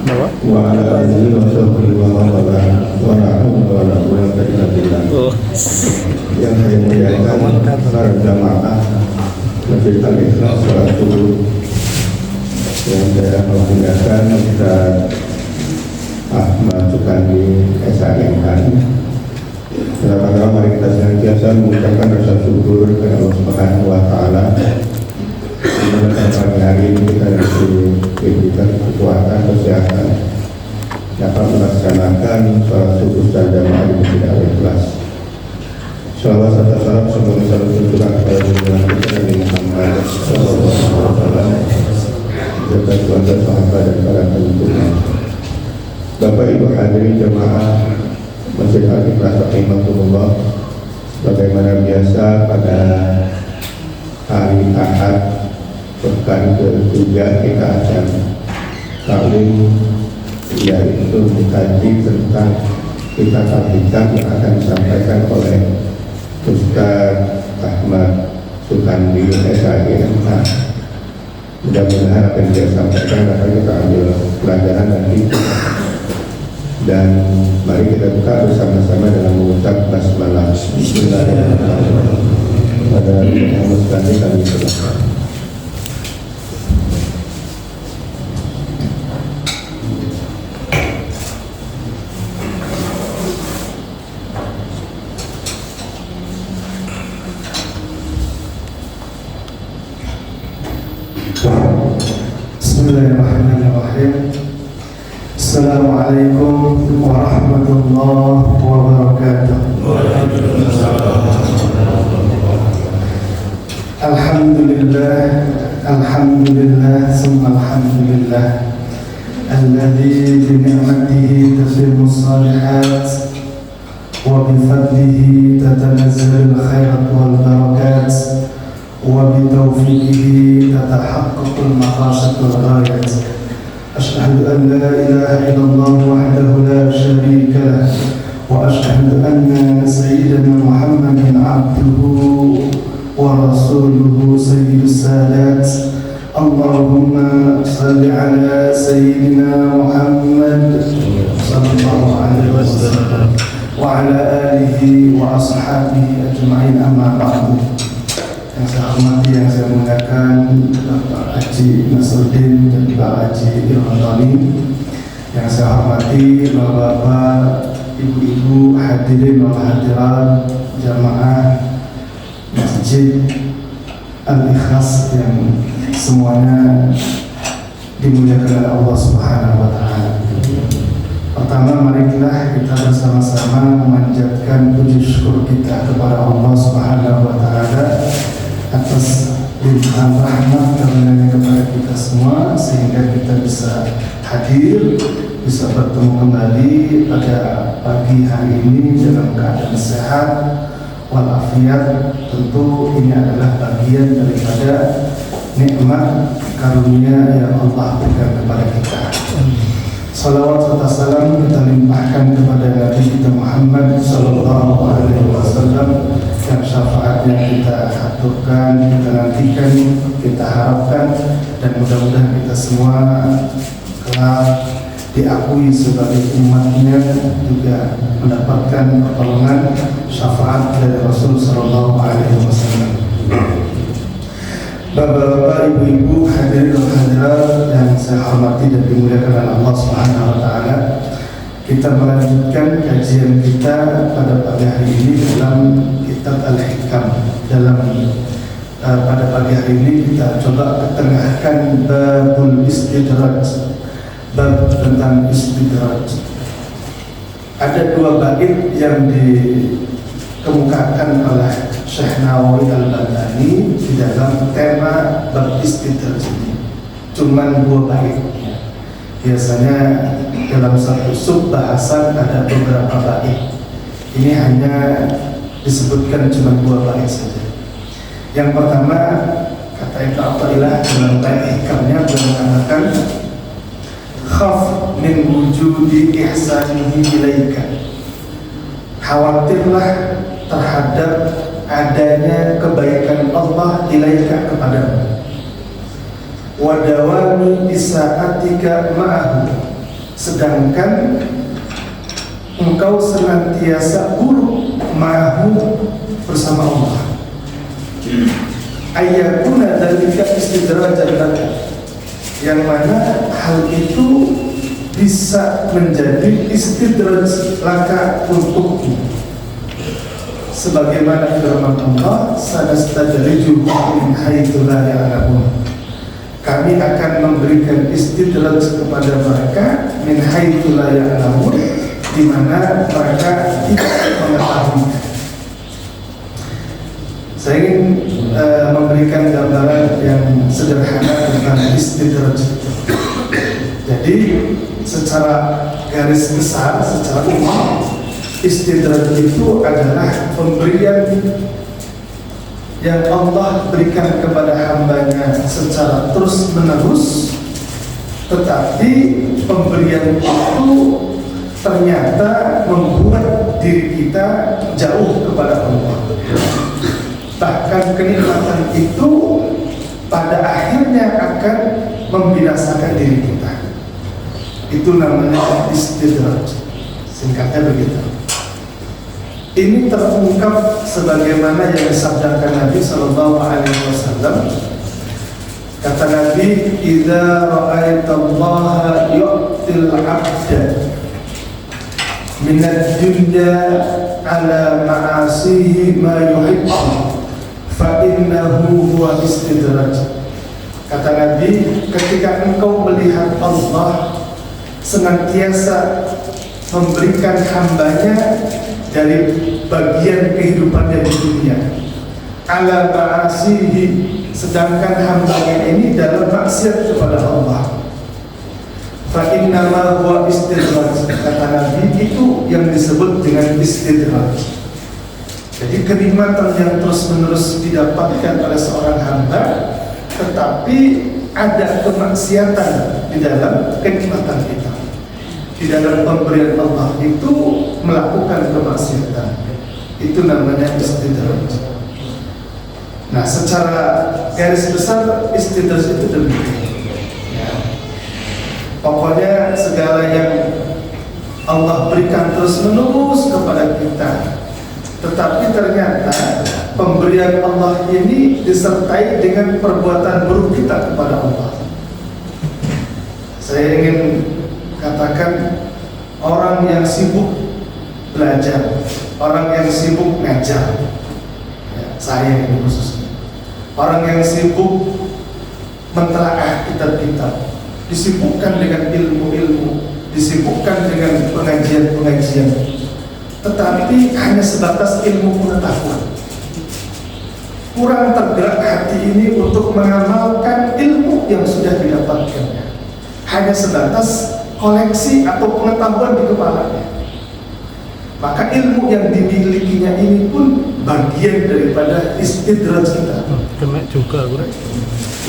wa ala alihi wa sahbihi wa man wala wa la hawla wa la quwwata illa billah. Yang saya muliakan para jamaah Masjid Al-Ikhlas salat subuh yang saya muliakan Ustaz Ahmad Sukandi SHMK. Pertama-tama mari kita senantiasa mengucapkan rasa syukur kepada Allah Subhanahu wa taala. Pada hari ini kita diberikan kekuatan, kesehatan dapat melaksanakan sholat subuh dan jamaah di Masjid Al-Ikhlas. Shalawat serta salam semoga selalu tercurah kepada junjungan kita Nabi Muhammad sallallahu alaihi wasallam serta keluarga sahabat dan para pengikutnya. Bapak Ibu hadirin jemaah Masjid Al-Ikhlas rahimakumullah, bagaimana biasa pada hari Ahad pekan ketiga kita akan saling yaitu mengkaji tentang kitab-kitab yang akan disampaikan oleh Ustaz Ahmad Sukandi SHMK. Mudah-mudahan apa yang dia sampaikan dapat kita ambil pelajaran nanti. Dan mari kita buka bersama-sama dalam mengucap basmalah. Bismillahirrahmanirrahim. Pada Muhammad Sukandi kami persilakan. Bismillahirrahmanirrahim. Assalamualaikum warahmatullahi wabarakatuh. Alhamdulillah, alhamdulillah, summa alhamdulillah alladzi bi ni'matihi tatimmu shalihat wa bi fadlihi tatanazzalu al-khairat wal barakat وبتوفيقه تتحقق المقاصد والغايات. أشهد أن لا إله إلا الله وحده لا شريك له وأشهد أن سيدنا محمد عبده ورسوله سيد السادات. اللهم صل على سيدنا محمد صلى الله عليه وسلم وعلى آله وأصحابه أجمعين. أما بعد. Yang saya hormati, yang saya muliakan Bapak Haji Nasruddin dan Pak Haji Irwantoni. Yang saya hormati Bapak-bapak, ibu-ibu, hadirin wal hadirat jamaah Masjid Al-Ikhlas yang semuanya dimuliakan oleh Allah Subhanahu wa taala. Pertama, marilah kita bersama-sama memanjatkan puji syukur kita kepada Allah Subhanahu wa taala atas limpahan rahmat karunia kepada kita semua sehingga kita bisa hadir, bisa bertemu kembali pada pagi hari ini dalam keadaan sehat walafiat. Tentu ini adalah bagian daripada nikmat karunia yang Allah berikan kepada kita. Salawat serta salam kita limpahkan kepada Nabi kita Muhammad sallallahu alaihi wasallam yang syafaatnya kita aturkan, kita nantikan, kita harapkan, dan mudah-mudahan kita semua kelak diakui sebagai umatnya, juga mendapatkan pertolongan syafaat dari Rasul sallallahu alaihi wasallam. Bapak-bapak, ibu-ibu, hadirin dan hadirat yang saya hormati dan dimuliakan oleh Allah Subhanahu wa taala. Kita melanjutkan kajian kita pada pagi hari ini dalam kitab Al-Hikam. Pada pagi hari ini kita coba ketengahkan babul istidraj, bab tentang istidraj. Ada dua bait yang dikemukakan oleh Syekh Nawawi Al-Bantani di dalam tema bab istidraj ini. Cuman dua bait. Biasanya dalam satu sub bahasan ada beberapa bait. Ini hanya disebutkan cuma dua bait saja. Yang pertama, kata Ibnu Athaillah dalam bait hikamnya mengatakan khaf min wujudi ihsanihi ilaika. Khawatirlah terhadap adanya kebaikan Allah ilaika kepadamu. Wadawami isa'atika ma'ahu, sedangkan engkau senantiasa buruk ma'ahu bersama Allah. Ayyakuna dzalika istidrajan laka, yang mana hal itu bisa menjadi istidraj laka untukmu, sebagaimana firman Allah, sanastadrijuhum min haitsu la ya'lamun, kami akan memberikan istidraj kepada mereka min haitsu la ya'lamun, di mana mereka tidak mengetahui. Saya ingin memberikan gambaran yang sederhana tentang istidraj. Jadi secara garis besar, secara umum, istidraj itu adalah pemberian yang Allah berikan kepada hambanya secara terus menerus, tetapi pemberian itu ternyata membuat diri kita jauh kepada Allah. Bahkan kenikmatan itu pada akhirnya akan membinasakan diri kita. Itu namanya istidraj. Singkatnya begitu. Ini terungkap sebagaimana yang disabdakan Nabi Sallallahu Alaihi Wasallam. Kata Nabi, "Idza ra'aitallaha yu'til 'abda minad dunya ala ma'asihi ma yuhibbu fa innahu huwa istidraj." Kata Nabi, ketika engkau melihat Allah senantiasa memberikan hambanya dari bagian kehidupannya di dunia ala ma'asihi, sedangkan hambanya ini dalam maksiat kepada Allah, fa innama huwa istidraj, kata Nabi, itu yang disebut dengan istidraj. Jadi kenikmatan yang terus-menerus didapatkan oleh seorang hamba, tetapi ada kemaksiatan di dalam kenikmatan kita. Di dalam pemberian Allah itu melakukan kemaksiatan. Itu namanya istidraj. Nah, secara garis besar istidraj itu demikian. Ya. Pokoknya segala yang Allah berikan terus-menerus kepada kita, tetapi ternyata pemberian Allah ini disertai dengan perbuatan buruk kita kepada Allah. Saya ingin katakan, orang yang sibuk belajar, orang yang sibuk ngajar, ya, saya ini khususnya, orang yang sibuk mentelaah kitab-kitab, disibukkan dengan ilmu-ilmu, disibukkan dengan pengajian-pengajian, tetapi hanya sebatas ilmu pengetahuan. Kurang tergerak hati ini untuk mengamalkan ilmu yang sudah didapatkannya. Hanya sebatas koleksi atau pengetahuan di kepalanya. Maka ilmu yang dimilikinya ini pun bagian daripada istidraj kita. Kena juga, bro.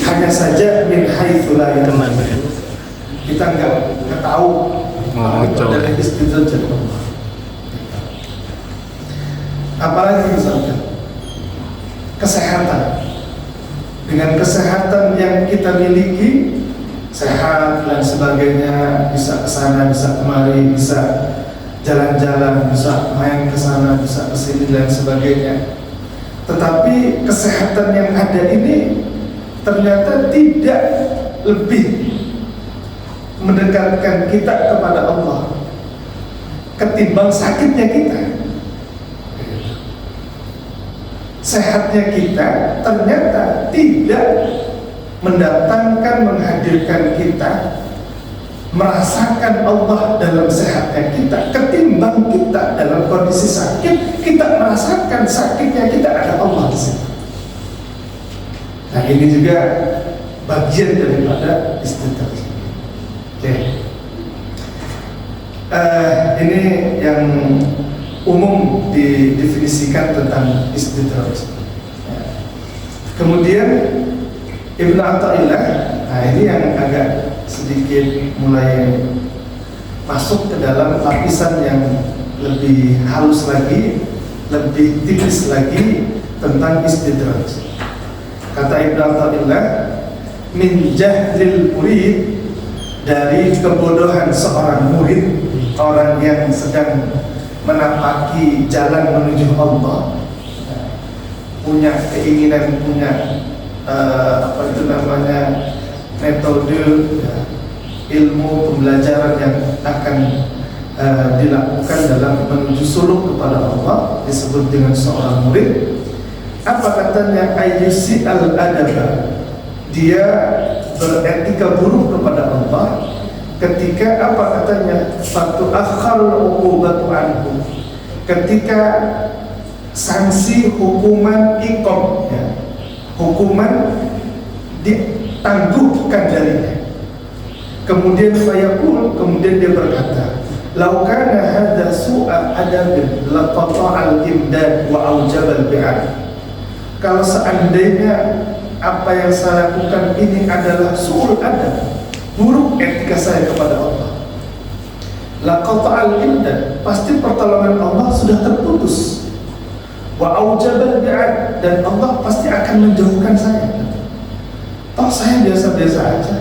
Hanya saja min haitsu la ya'lamun. Kita nggak tahu itu adalah istidraj dari Allah. Apalagi misalkan kesehatan. Dengan kesehatan yang kita miliki, sehat dan sebagainya, bisa kesana, bisa kemari, bisa jalan-jalan, bisa main kesana, bisa kesini dan sebagainya. Tetapi kesehatan yang ada ini ternyata tidak lebih mendekatkan kita kepada Allah ketimbang sakitnya kita. Sehatnya kita ternyata tidak mendatangkan, menghadirkan kita merasakan Allah dalam sehatnya kita, ketimbang kita dalam kondisi sakit, kita merasakan sakitnya kita ada Allah di situ. Nah, ini juga bagian daripada istidraj. Oke. Ini yang umum didefinisikan tentang istidraj. Kemudian Ibnu Athaillah, nah ini yang agak sedikit mulai masuk ke dalam lapisan yang lebih halus lagi, lebih tipis lagi tentang istidraj. Kata Ibnu Athaillah, min jahlil murid dari kebodohan seorang murid, orang yang sedang menapaki jalan menuju Allah, punya keinginan, punya metode ilmu pembelajaran yang akan dilakukan dalam menuju suluk kepada Allah, disebut dengan seorang murid. Apa katanya? Ayyusi al-adaba, dia beretika buruk kepada Allah ketika apa katanya? Fatu akhal uqubatu anhu, ketika sanksi hukuman iqab, ya, hukuman ditangguhkan darinya. Kemudian fayaqul, kemudian dia berkata, "Lau kana hadza su'a adabin laqata'al imdad wa aujabal bi'ad." Kalau seandainya apa yang saya lakukan ini adalah su'ul adab, buruk etika saya kepada Allah, laqata'al imdad, pasti pertolongan Allah sudah terputus. Wa aujabal bi'ad, dan Allah pasti akan menjauhkan saya. Toh saya biasa-biasa aja.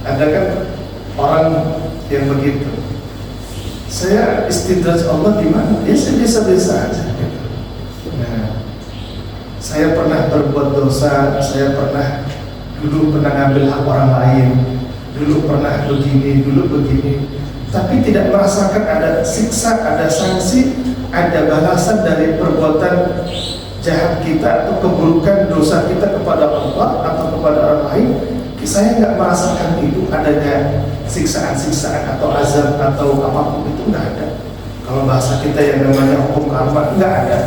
Ada kan orang yang begitu. Saya istidraj Allah di mana? Ya saya biasa-biasa aja. Nah, saya pernah berbuat dosa, saya dulu pernah ngambil hak orang lain, dulu pernah begini, tapi tidak merasakan ada siksa, ada sanksi, ada balasan dari perbuatan jahat kita atau keburukan dosa kita kepada Allah atau kepada orang lain. Saya nggak merasakan itu, adanya siksaan-siksaan atau azab atau apapun itu nggak ada. Kalau bahasa kita yang namanya hukum karma, nggak ada.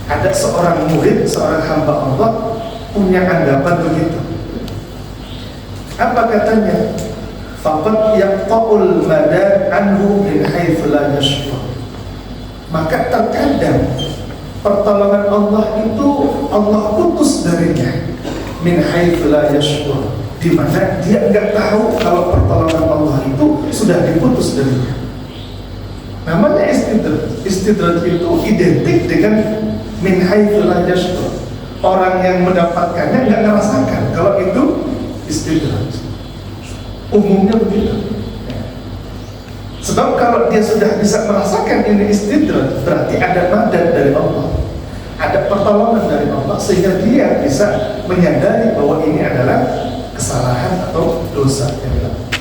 Ada seorang murid, seorang hamba Allah punya anggapan begitu. Apa katanya? Faqad yaqta'ul madad anhu min haitsu la yashkur. Maka terkadang pertolongan Allah itu Allah putus darinya min haitsu la yashkur, di mana dia enggak tahu kalau pertolongan Allah itu sudah diputus darinya. Namanya istidraj. Istidraj itu identik dengan min haitsu la yashkur. Orang yang mendapatkannya enggak merasakan kalau itu istidraj. Umumnya begitu. Sebab kalau dia sudah bisa merasakan ini istidraj, berarti ada madad dari Allah, ada pertolongan dari Allah, sehingga dia bisa menyadari bahwa ini adalah kesalahan atau dosa yang dilakukan.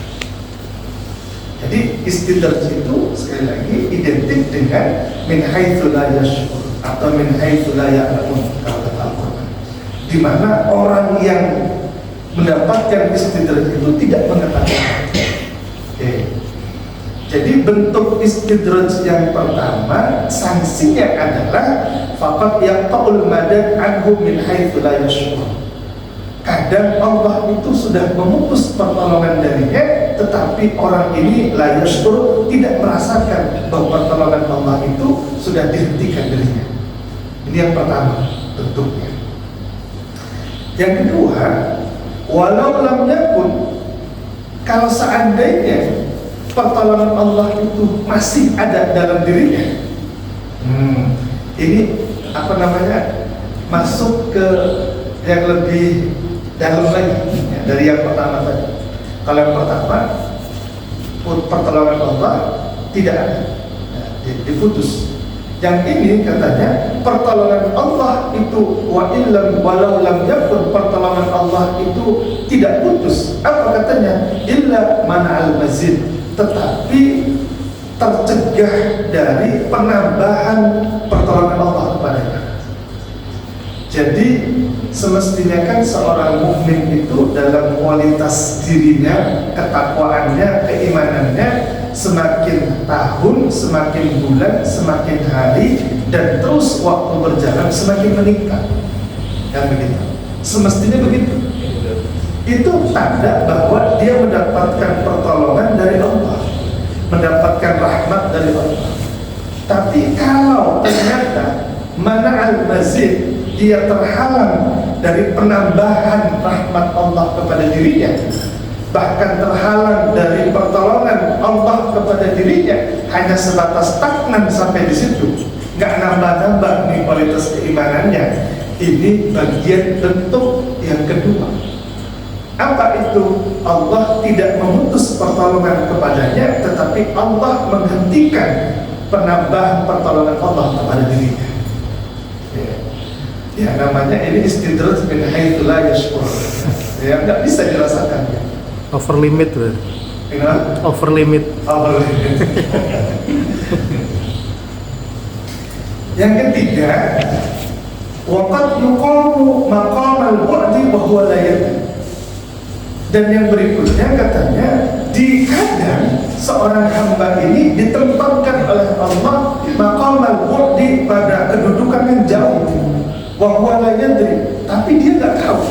Jadi istidraj itu sekali lagi identik dengan min haitsu la yashkur atau min haitsu la ya'lamun kalau kata Al-Qur'an, di mana orang yang mendapatkan istidraj itu tidak mengetahui. Jadi bentuk istidraj yang pertama, sanksinya adalah faqad yaqta'ul madad anhu min haitsu la yashkur. Kadang Allah itu sudah memutus pertolongan darinya, tetapi orang ini la yashkur, tidak merasakan bahwa pertolongan Allah itu sudah dihentikan darinya. Ini yang pertama bentuknya. Yang kedua, walau lam yakun, kalau seandainya pertolongan Allah itu masih ada dalam dirinya, ini masuk ke yang lebih dalam lagi ya, dari yang pertama tadi. Kalau yang pertama pertolongan Allah tidak ada, diputus. Yang ini katanya pertolongan Allah itu wa illam walau lam yakun, pertolongan Allah itu tidak putus. Apa katanya? Illa man'al mazid, tetapi tercegah dari penambahan pertolongan Allah kepadanya. Jadi semestinya kan seorang mukmin itu dalam kualitas dirinya, ketakwaannya, keimanannya, semakin tahun, semakin bulan, semakin hari, dan terus waktu berjalan semakin meningkat. Kan begitu? Semestinya begitu. Itu tanda bahwa dia mendapatkan pertolongan dari Allah, mendapatkan rahmat dari Allah. Tapi kalau ternyata mana'al mazid, dia terhalang dari penambahan rahmat Allah kepada dirinya, bahkan terhalang dari pertolongan Allah kepada dirinya, hanya sebatas stagnan sampai di situ, nggak nambah-nambah nih kualitas keimanannya. Ini bagian bentuk yang kedua. Apa itu Allah tidak memutus pertolongan kepadanya, tetapi Allah menghentikan penambahan pertolongan Allah kepada dirinya. Ya, namanya ini istidraj min haitsu la yashkur. Ya, nggak bisa dirasakan. Over limit berarti. Over limit. Over limit. Yang ketiga, waqad yuqamu maqam al-bu'di wa huwa la yadri. Dan yang berikutnya katanya, di kadang seorang hamba ini ditempatkan oleh Allah maqam al-bu'di pada kedudukan yang jauh, wa huwa la yadri, tapi dia nggak tahu.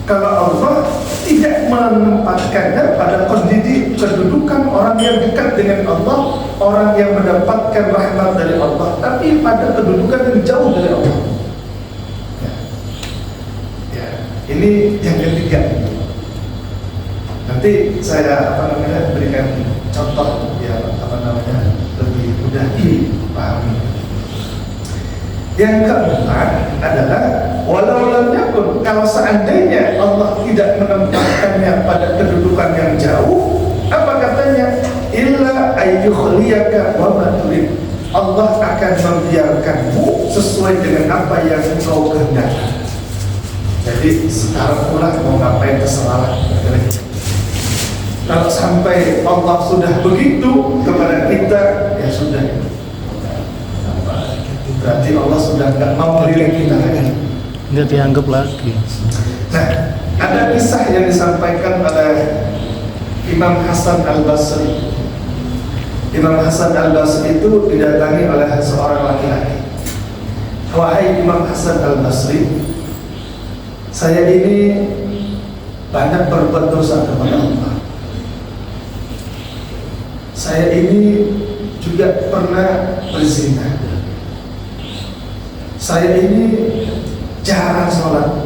Kalau Allah tidak menempatkannya pada kondisi kedudukan orang yang dekat dengan Allah, orang yang mendapatkan rahmat dari Allah, tapi pada kedudukan yang jauh dari Allah. Ya, ini yang ketiga. Nanti saya berikan contoh ya lebih mudah dipahami. Yang keempat adalah walau lam yakun, kalau seandainya Allah tidak menempatkannya pada kedudukan yang jauh, apa katanya? Illa ayyukhliyaka wa ma turid. Allah akan membiarkanmu sesuai dengan apa yang engkau kehendaki. Jadi sekarang pula mau ngapain terserah. Kalau sampai Allah sudah begitu kepada kita, ya sudah. Berarti Allah sudah nggak mau melirik kita lagi, Nggak dianggap lagi. Nah, ada kisah yang disampaikan oleh Imam Hasan Al-Basri. Imam Hasan Al-Basri itu didatangi oleh seorang laki-laki. Wahai Imam Hasan Al-Basri, saya ini banyak berbuat dosa kepada Allah. Saya ini juga pernah berzina. Saya ini jarang sholat,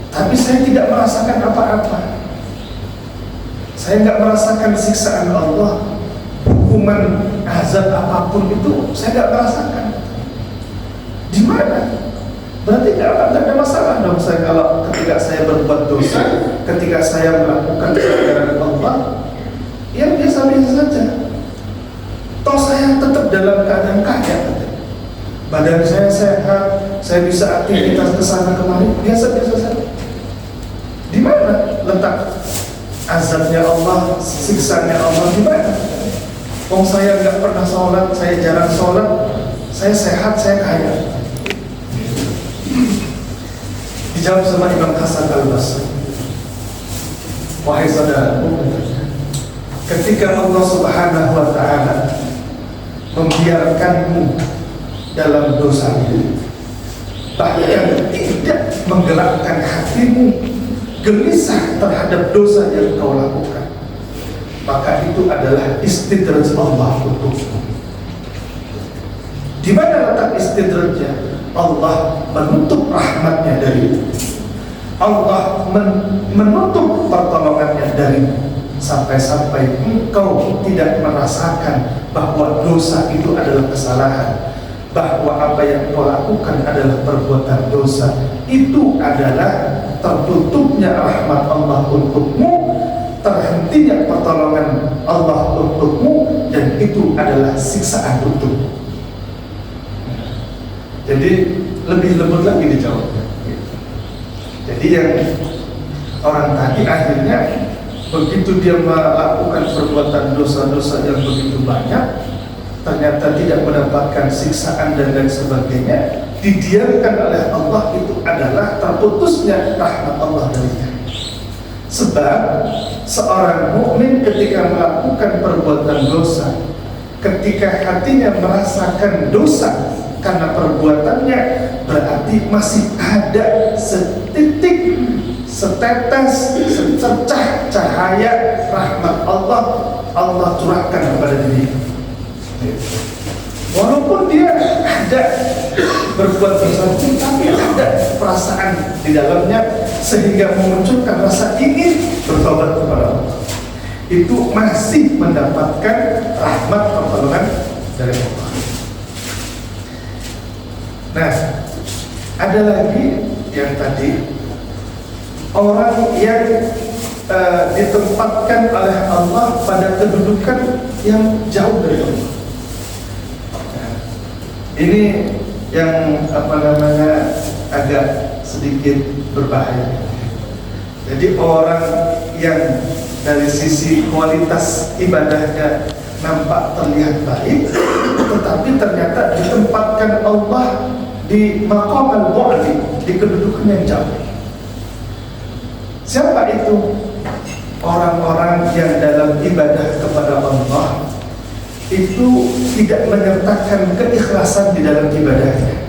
tapi saya tidak merasakan apa-apa. Saya nggak merasakan siksaan Allah, hukuman azab apapun itu saya nggak merasakan. Di mana? Berarti nggak ada masalah dong saya kalau ketika saya berbuat dosa, ketika saya melakukan pelanggaran Allah, ya biasa-biasa saja. Toh saya tetap dalam keadaan kaya. Badan saya sehat, saya bisa aktivitas kesana kemari, biasa-biasa saja. Di mana letak azabnya Allah, siksanya Allah di mana? Wong saya nggak pernah sholat, saya jarang sholat, saya sehat, saya kaya. Dijawab sama Imam Hasan Al-Basri, wahai saudaraku, ketika Allah Subhanahu wa Ta'ala membiarkanmu dalam dosa itu, bahkan tidak menggerakkan hatimu gelisah terhadap dosa yang kau lakukan, maka itu adalah istidraj Allah untukmu. Di mana letak istidrajnya? Allah menutup rahmatnya darimu, Allah menutup pertolongannya darimu, sampai-sampai engkau tidak merasakan bahwa dosa itu adalah kesalahan, bahwa apa yang kau lakukan adalah perbuatan dosa. Itu adalah tertutupnya rahmat Allah untukmu, terhentinya pertolongan Allah untukmu, dan itu adalah siksaan untukmu. Jadi lebih lembut lagi dijawabnya. Jadi yang orang tadi akhirnya begitu dia melakukan perbuatan dosa-dosa yang begitu banyak, ternyata tidak mendapatkan siksaan dan lain sebagainya, didiamkan oleh Allah, itu adalah terputusnya rahmat Allah darinya. Sebab seorang mukmin ketika melakukan perbuatan dosa, ketika hatinya merasakan dosa karena perbuatannya, berarti masih ada setitik, setetes, secercah cahaya rahmat Allah, Allah curahkan kepada dirinya. Walaupun dia ada berbuat dosa, tapi ada perasaan di dalamnya sehingga memunculkan rasa ingin bertobat kepada Allah, itu masih mendapatkan rahmat pertolongan dari Allah. Nah, ada lagi yang tadi orang yang ditempatkan oleh Allah pada kedudukan yang jauh dari Allah. Ini yang agak sedikit berbahaya. Jadi orang yang dari sisi kualitas ibadahnya nampak terlihat baik, tetapi ternyata ditempatkan Allah di maqam al-bu'di, di kedudukan yang jauh. Siapa itu? Orang-orang yang dalam ibadah kepada Allah itu tidak menyertakan keikhlasan di dalam ibadahnya.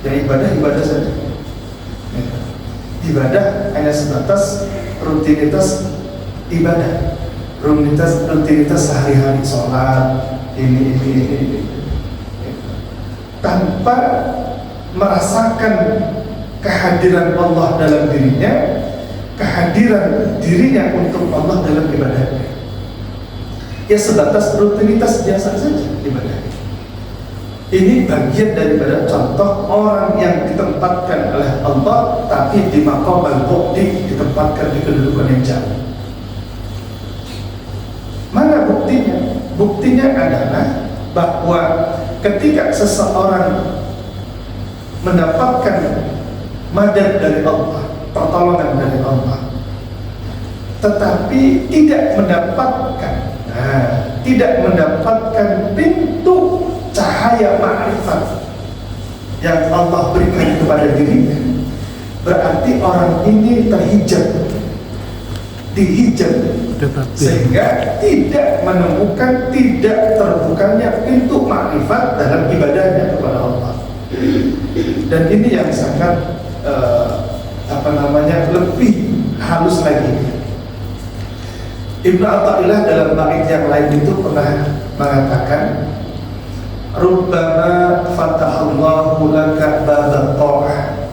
Ya, ibadah saja. Ibadah hanya sebatas rutinitas ibadah, rutinitas sehari-hari, sholat, ini, tanpa merasakan kehadiran Allah dalam dirinya, kehadiran dirinya untuk Allah dalam ibadahnya. Ya sebatas rutinitas biasa saja ibadahnya. Ini bagian daripada contoh orang yang ditempatkan oleh Allah tapi di maqam al-bu'di, ditempatkan di kedudukan yang jauh. Mana buktinya? Buktinya adalah bahwa ketika seseorang mendapatkan madad dari Allah, pertolongan dari Allah, tetapi tidak mendapatkan pintu cahaya ma'rifat yang Allah berikan kepada dirinya, berarti orang ini dihijab, sehingga tidak menemukan, tidak terbukanya pintu ma'rifat dalam ibadahnya kepada Allah. Dan ini yang sangat lebih halus lagi. Ibnu Athaillah dalam bait yang lain itu pernah mengatakan, rubbama fatahallahu laka babal ta'ah.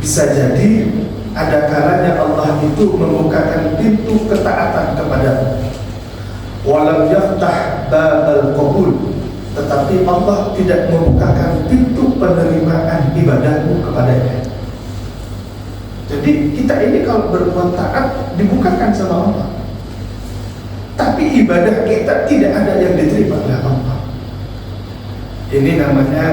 Bisa jadi ada kalanya Allah itu membukakan pintu ketaatan kepadamu. Walam yaftah babal qabul, tetapi Allah tidak membukakan pintu penerimaan ibadahmu kepadanya. Jadi kita ini kalau berbuat taat dibukakan sama Allah, tapi ibadah kita tidak ada yang diterima oleh Allah. Ini namanya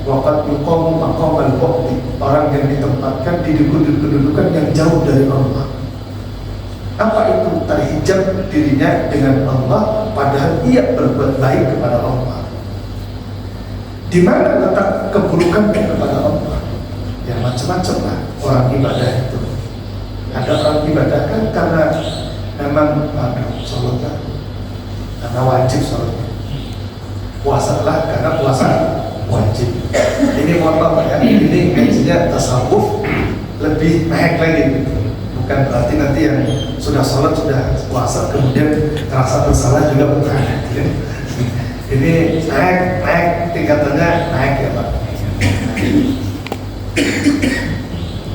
waqad yuqamu maqamal bu'di, orang yang ditempatkan di kedudukan yang jauh dari Allah. Apa itu? Terhijab dirinya dengan Allah padahal ia berbuat baik kepada Allah. Di mana letak keburukannya kepada Allah? Ya macam-macam lah orang ibadah itu. Ada orang ibadah kan karena memang sholat karena wajib sholat. Puasa lah karena puasa wajib. Ini mohon maaf ya, ini ngajinya tasawuf lebih naik lagi gitu. Bukan berarti nanti yang sudah sholat, sudah puasa kemudian terasa bersalah juga, bukan. Ini naik tingkatannya, naik ya Pak.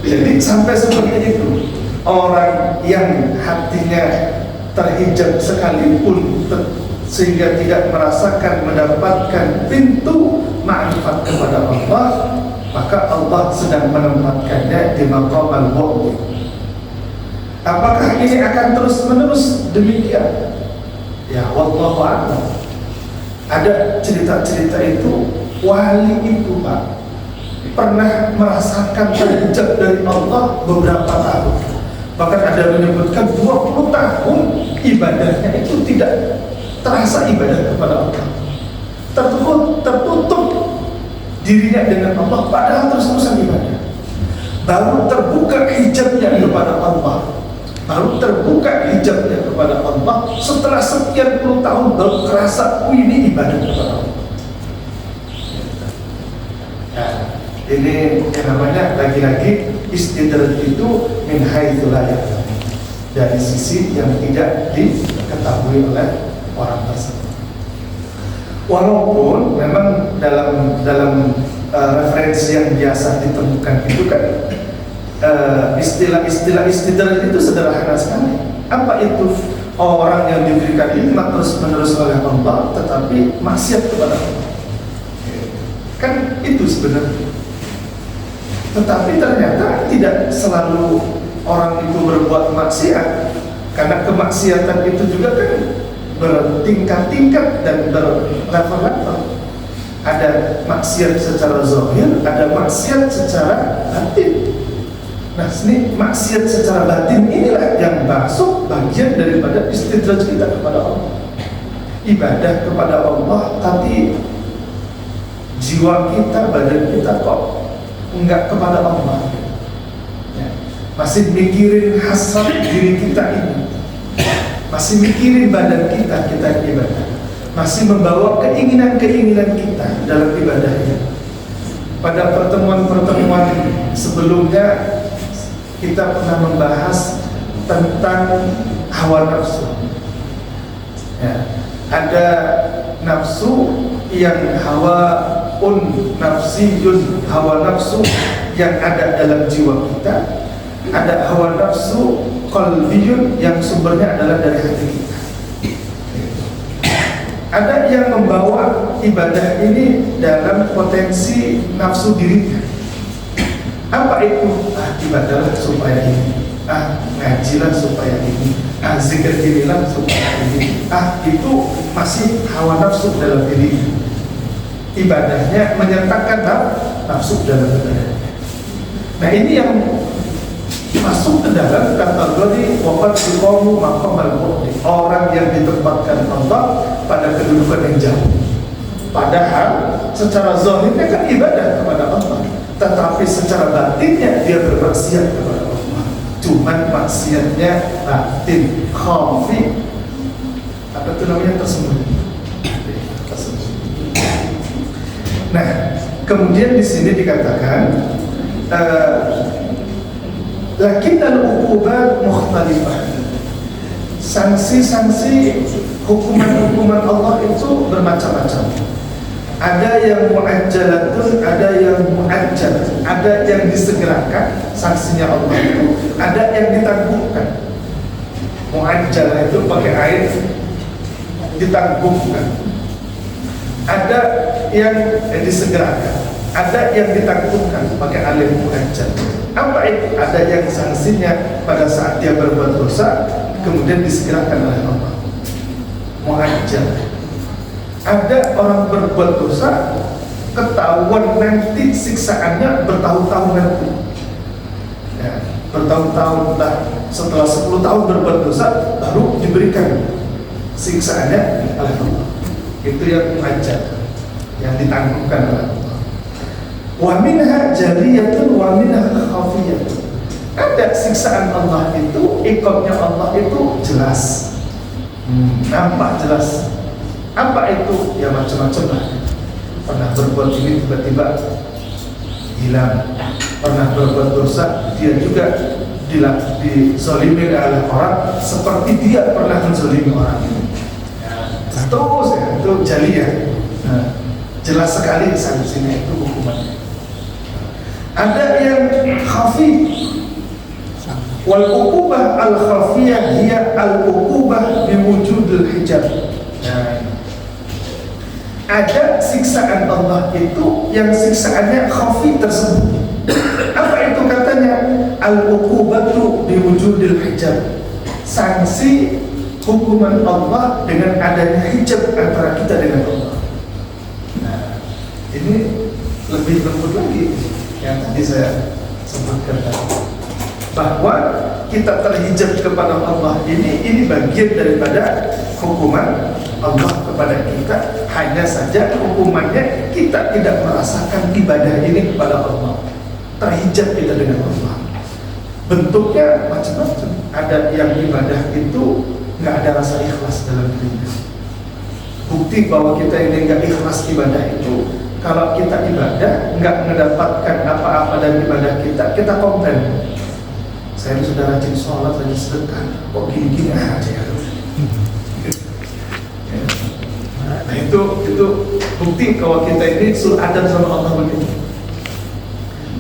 Jadi sampai seperti itu, orang yang hatinya terhijab sekalipun sehingga tidak merasakan mendapatkan pintu ma'rifat kepada Allah, maka Allah sedang menempatkannya di maqam al-bu'di. Apakah ini akan terus menerus demikian? Ya wallahu a'lam. Ada cerita-cerita itu, wali itu Pak pernah merasakan terhijab dari Allah beberapa tahun. Bahkan ada menyebutkan 20 tahun ibadahnya itu tidak terasa ibadah kepada Allah, tertutup dirinya dengan Allah padahal terus-terusan ibadah. Baru terbuka hijabnya kepada Allah, setelah sekian puluh tahun baru terasa ini ibadah kepada Allah. Nah, ini yang namanya lagi-lagi istidraj itu min haitsu la ya'lam, dari sisi yang tidak diketahui oleh orang tersebut. Walaupun memang dalam referensi yang biasa ditemukan itu kan istilah istidraj itu sederhana sekali. Apa itu? Orang yang diberikan nikmat terus-menerus oleh Allah tetapi maksiat kepada Allah. Kan itu sebenarnya. Tetapi ternyata tidak selalu orang itu berbuat maksiat, karena kemaksiatan itu juga kan bertingkat-tingkat dan berlevel-level. Ada maksiat secara zahir, ada maksiat secara batin. Nah, ini maksiat secara batin inilah yang masuk bagian daripada istidraj kita kepada Allah. Ibadah kepada Allah, tapi jiwa kita, badan kita kok enggak kepada Allah. Ya. Masih mikirin hasrat diri kita ini, masih mikirin badan kita ibadah, masih membawa keinginan-keinginan kita dalam ibadahnya. Pada pertemuan-pertemuan sebelumnya kita pernah membahas tentang hawa nafsu. Ya, ada nafsu yang hawa nafsu yang ada dalam jiwa kita. Ada hawa nafsu qalbiyun yang sumbernya adalah dari hati kita. Ada yang membawa ibadah ini dalam potensi nafsu dirinya. Apa itu? Ibadahlah supaya ini, ngajilah supaya ini, zikir inilah supaya ini. Itu masih hawa nafsu dalam diri. Ibadahnya menyertakan nafsu dalam ibadahnya. Nah, ini yang masuk ke dalam kategori wafat yuqamu maqamal mu'min, orang yang ditempatkan Allah pada kedudukan yang jauh. Padahal secara zahirnya kan ibadah kepada Allah, tetapi secara batinnya dia bermaksiat kepada Allah. Cuman maksiatnya batin, khafi, apa itu namanya, tersembunyi. Nah, kemudian di sini dikatakan lakinnal uqubat mukhtalifah. Sanksi-sanksi hukuman-hukuman Allah itu bermacam-macam. Ada yang mu'ajjalatun, ada yang mu'ajjal, ada yang disegerakan sanksinya Allah itu, ada yang ditangguhkan. Mu'ajjal itu pakai air ditangguhkan. Ada yang disegerakan, ada yang ditangguhkan pakai alif mu'ajjal. Apa itu? Ada yang sanksinya pada saat dia berbuat dosa kemudian disegerakan oleh Allah, mu'ajjal. Ada orang berbuat dosa ketahuan nanti siksaannya bertahun-tahun nanti, ya, bertahun-tahun lah. Setelah 10 tahun berbuat dosa baru diberikan siksaannya oleh Allah. Itu yang mu'ajjal, yang ditangguhkan oleh Allah. Wa minha jaliyatun wa minha khafiyatun. Ada siksaan Allah itu, iqabnya Allah itu jelas, nampak jelas. Apa itu? Ya macam-macam lah. Pernah berbuat ini tiba-tiba hilang. Pernah berbuat dosa, dia juga dizalimi oleh orang seperti dia pernah menzalimi orang ini. Terus ya, itu jaliyah. Jelas sekali sanksinya itu hukumannya. Ada yang khafi. Wal uqubah al khafiyah hiya al uqubah biwujudil hijab. Ada siksaan Allah itu yang siksaannya khafi tersebut. Apa itu katanya? Al-uqubatu biwujudil hijab. Sanksi hukuman Allah dengan adanya hijab antara kita dengan Allah. Nah, ini lebih lembut lagi yang tadi saya sebutkan tadi, bahwa kita terhijab kepada Allah ini bagian daripada hukuman Allah kepada kita. Hanya saja hukumannya kita tidak merasakan ibadah ini kepada Allah, terhijab kita dengan Allah. Bentuknya macam-macam. Ada yang ibadah itu nggak ada rasa ikhlas dalam dirinya. Bukti bahwa kita ini nggak ikhlas ibadah itu, kalau kita ibadah nggak mendapatkan apa-apa dari ibadah kita, kita komplain. Saya sudah rajin sholat, rajin sedekah, kok gini-gini aja ya. Nah itu bukti kalau kita ini suradan sama Allah begini.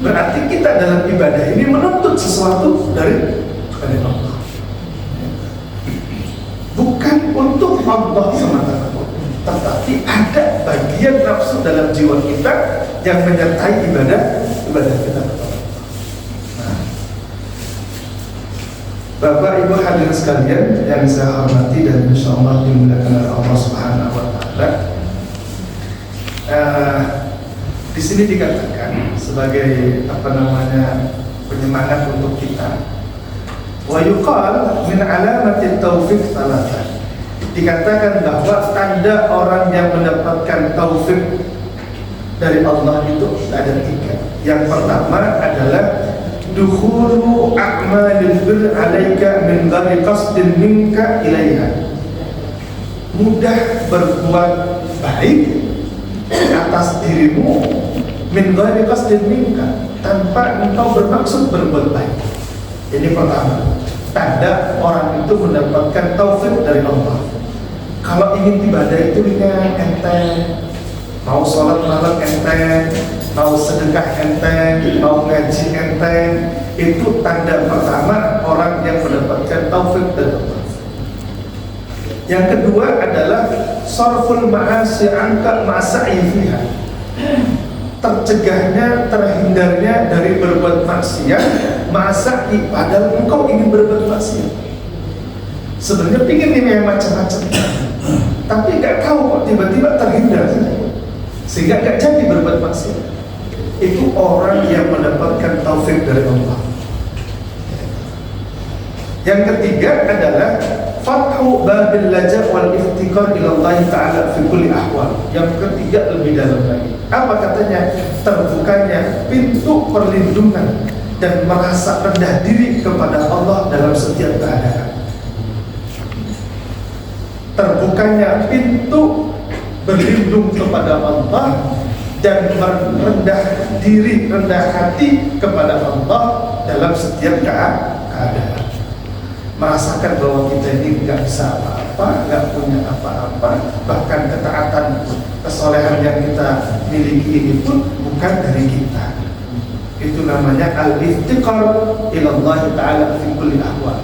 Berarti kita dalam ibadah ini menuntut sesuatu dari Allah, bukan untuk Allah semata-mata, tetapi ada bagian nafsu dalam jiwa kita yang menyertai ibadah kita. Bapak Ibu hadirin sekalian yang saya hormati dan insyaallah dimuliakan oleh Allah Subhanahu wa taala. Di sini dikatakan sebagai penyemangat untuk kita. Wa yuqal min alamati taufiq thalatha. Dikatakan bahwa tanda orang yang mendapatkan taufik dari Allah itu ada 3. Yang pertama adalah dukhulu a'malil bir 'alaika min ghairi qasdin minka ilaiha. Mudah berbuat baik atas dirimu min ghairi qasdin minka, tanpa engkau bermaksud berbuat baik. Ini pertama, tanda orang itu mendapatkan taufik dari Allah. Kalau ingin ibadah itu ringan, enteng, mau sholat malam enteng, mau sedekah enteng, mau ngaji enteng, itu tanda pertama orang yang mendapatkan taufik dari Allah. Yang kedua adalah sarful ma'asi anka ma'sa'i fiha. Tercegahnya, terhindarnya dari berbuat maksiat, ma'sa'i, padahal engkau ingin berbuat maksiat. Sebenarnya pingin ini yang macam-macam, tapi nggak tahu kok tiba-tiba terhindar sehingga nggak jadi berbuat maksiat. Itu orang yang mendapatkan taufik dari Allah. Yang ketiga adalah fathu babil laja wal iftikar ila Allah Ta'ala fi kulli ahwal. Yang ketiga lebih dalam lagi. Apa katanya? Terbukanya pintu perlindungan dan merasa rendah diri kepada Allah dalam setiap keadaan. Terbukanya pintu berlindung kepada Allah dan merendah diri, rendah hati kepada Allah dalam setiap keadaan. Merasakan bahwa kita ini nggak bisa apa-apa, nggak punya apa-apa, bahkan ketaatan, kesolehan yang kita miliki ini pun bukan dari kita. Itu namanya al-iftiqar ilallah ta'ala fi kulli ahwal.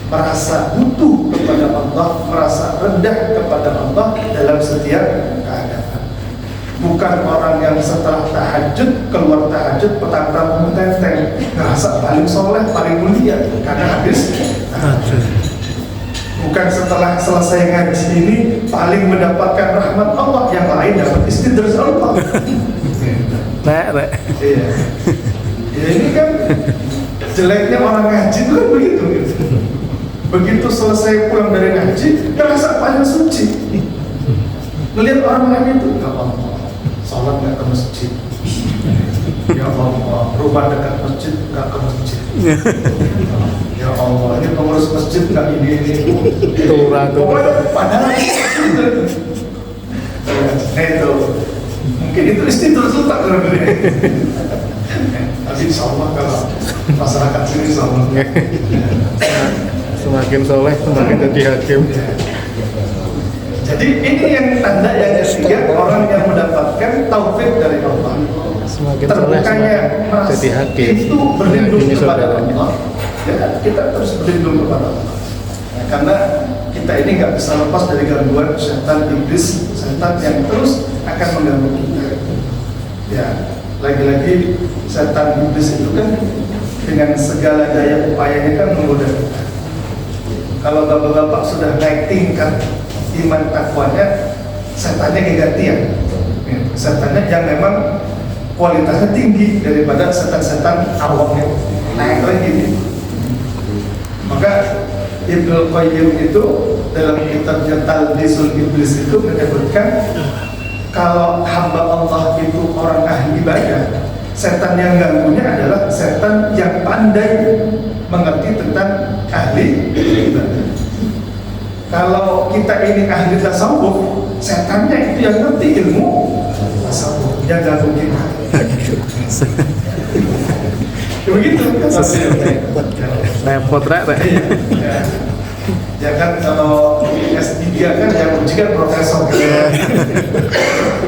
Merasa butuh kepada Allah, merasa rendah kepada Allah dalam setiap keadaan. Bukan orang yang setelah tahajud, keluar tahajud, petang-petang menteng, ngerasa paling soleh, paling mulia karena habis tahajud. Bukan setelah selesai ngaji ini paling mendapatkan rahmat Allah, yang lain dapat istidraj Allah. Iya. Ya ini kan jeleknya orang ngaji itu kan begitu. Begitu selesai pulang dari ngaji, ngerasa paling suci. Melihat orang lain itu, ya Allah, sholat nggak ke masjid. Ya Allah, rumah dekat masjid nggak ke masjid. Ya Allah, ini pengurus masjid nggak ini. Pokoknya padahal itu mungkin itu istidraj tak terlalu. Tapi insya Allah kalau masyarakat sini insya Allah. Semakin soleh, semakin jadi hakim. Jadi ini yang tanda yang ketiga, orang yang mendapatkan taufik dari Allah. Semakin Terbukanya jadi hakim. itu berlindung Ini kepada saudaranya. Allah. Ya, kita terus berlindung kepada Allah. Ya, karena kita ini nggak bisa lepas dari gangguan setan iblis, setan yang terus akan mengganggu kita. Ya, lagi-lagi setan iblis itu kan dengan segala daya upayanya kan menggoda kita. Kalau bapak-bapak sudah naik tingkat iman takwanya, setannya gantian. Setannya yang memang kualitasnya tinggi daripada setan-setan awamnya, naik lagi. Maka Ibnu Qayyim itu dalam kitabnya Talbisul Iblis itu menyebutkan kalau hamba Allah itu orang ahli ibadah, setan yang ganggunya adalah setan yang pandai mengerti tentang ahli ibadah. Kalau kita ini ahli tasawuf, setannya itu yang ngerti ilmu tasawuf, yang ganggu kita. Begitu kan? Repot rek. Ya kan kalau S3 kan yang uji kan profesor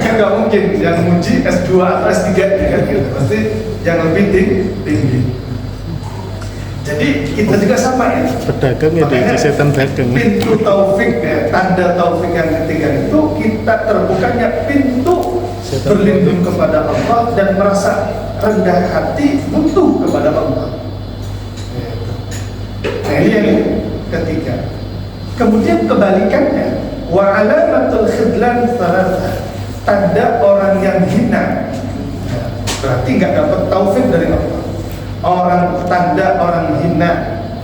kan nggak mungkin yang uji S2 atau S3 kan gitu. Pasti yang lebih tinggi. Jadi kita juga sama ya. Pedagang ya di setan dagang. Pintu taufik ya, tanda taufik yang ketiga itu kita terbukanya pintu berlindung kepada Allah dan merasa rendah hati butuh kepada Allah. ini yang ketiga. Kemudian kebalikannya, wa alamatul khidlan thalatha, tanda orang yang hina. Berarti nggak dapat taufik dari Allah. Tanda orang hina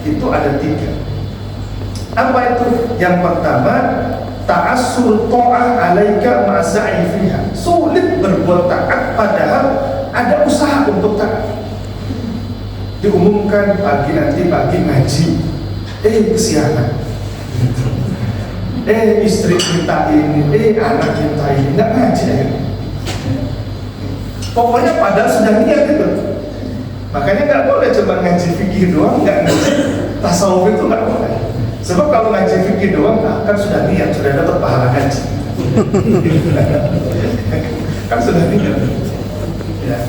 itu ada 3. Apa itu? Yang pertama, ta'assur ta'ah alaika ma'sa'i fiha. Sulit berbuat taat padahal ada usaha untuk taat. Diumumkan pagi ngaji, kesiangan. Istri minta ini, anak minta ini, nggak ngaji ya. Pokoknya padahal sudah niat itu. Makanya nggak boleh cuma ngaji fikih doang, nggak ngaji tasawuf itu nggak boleh. Sebab kalau ngaji fikih doang, kan sudah niat, sudah dapat pahala ngaji. Kan sudah niat. Ya.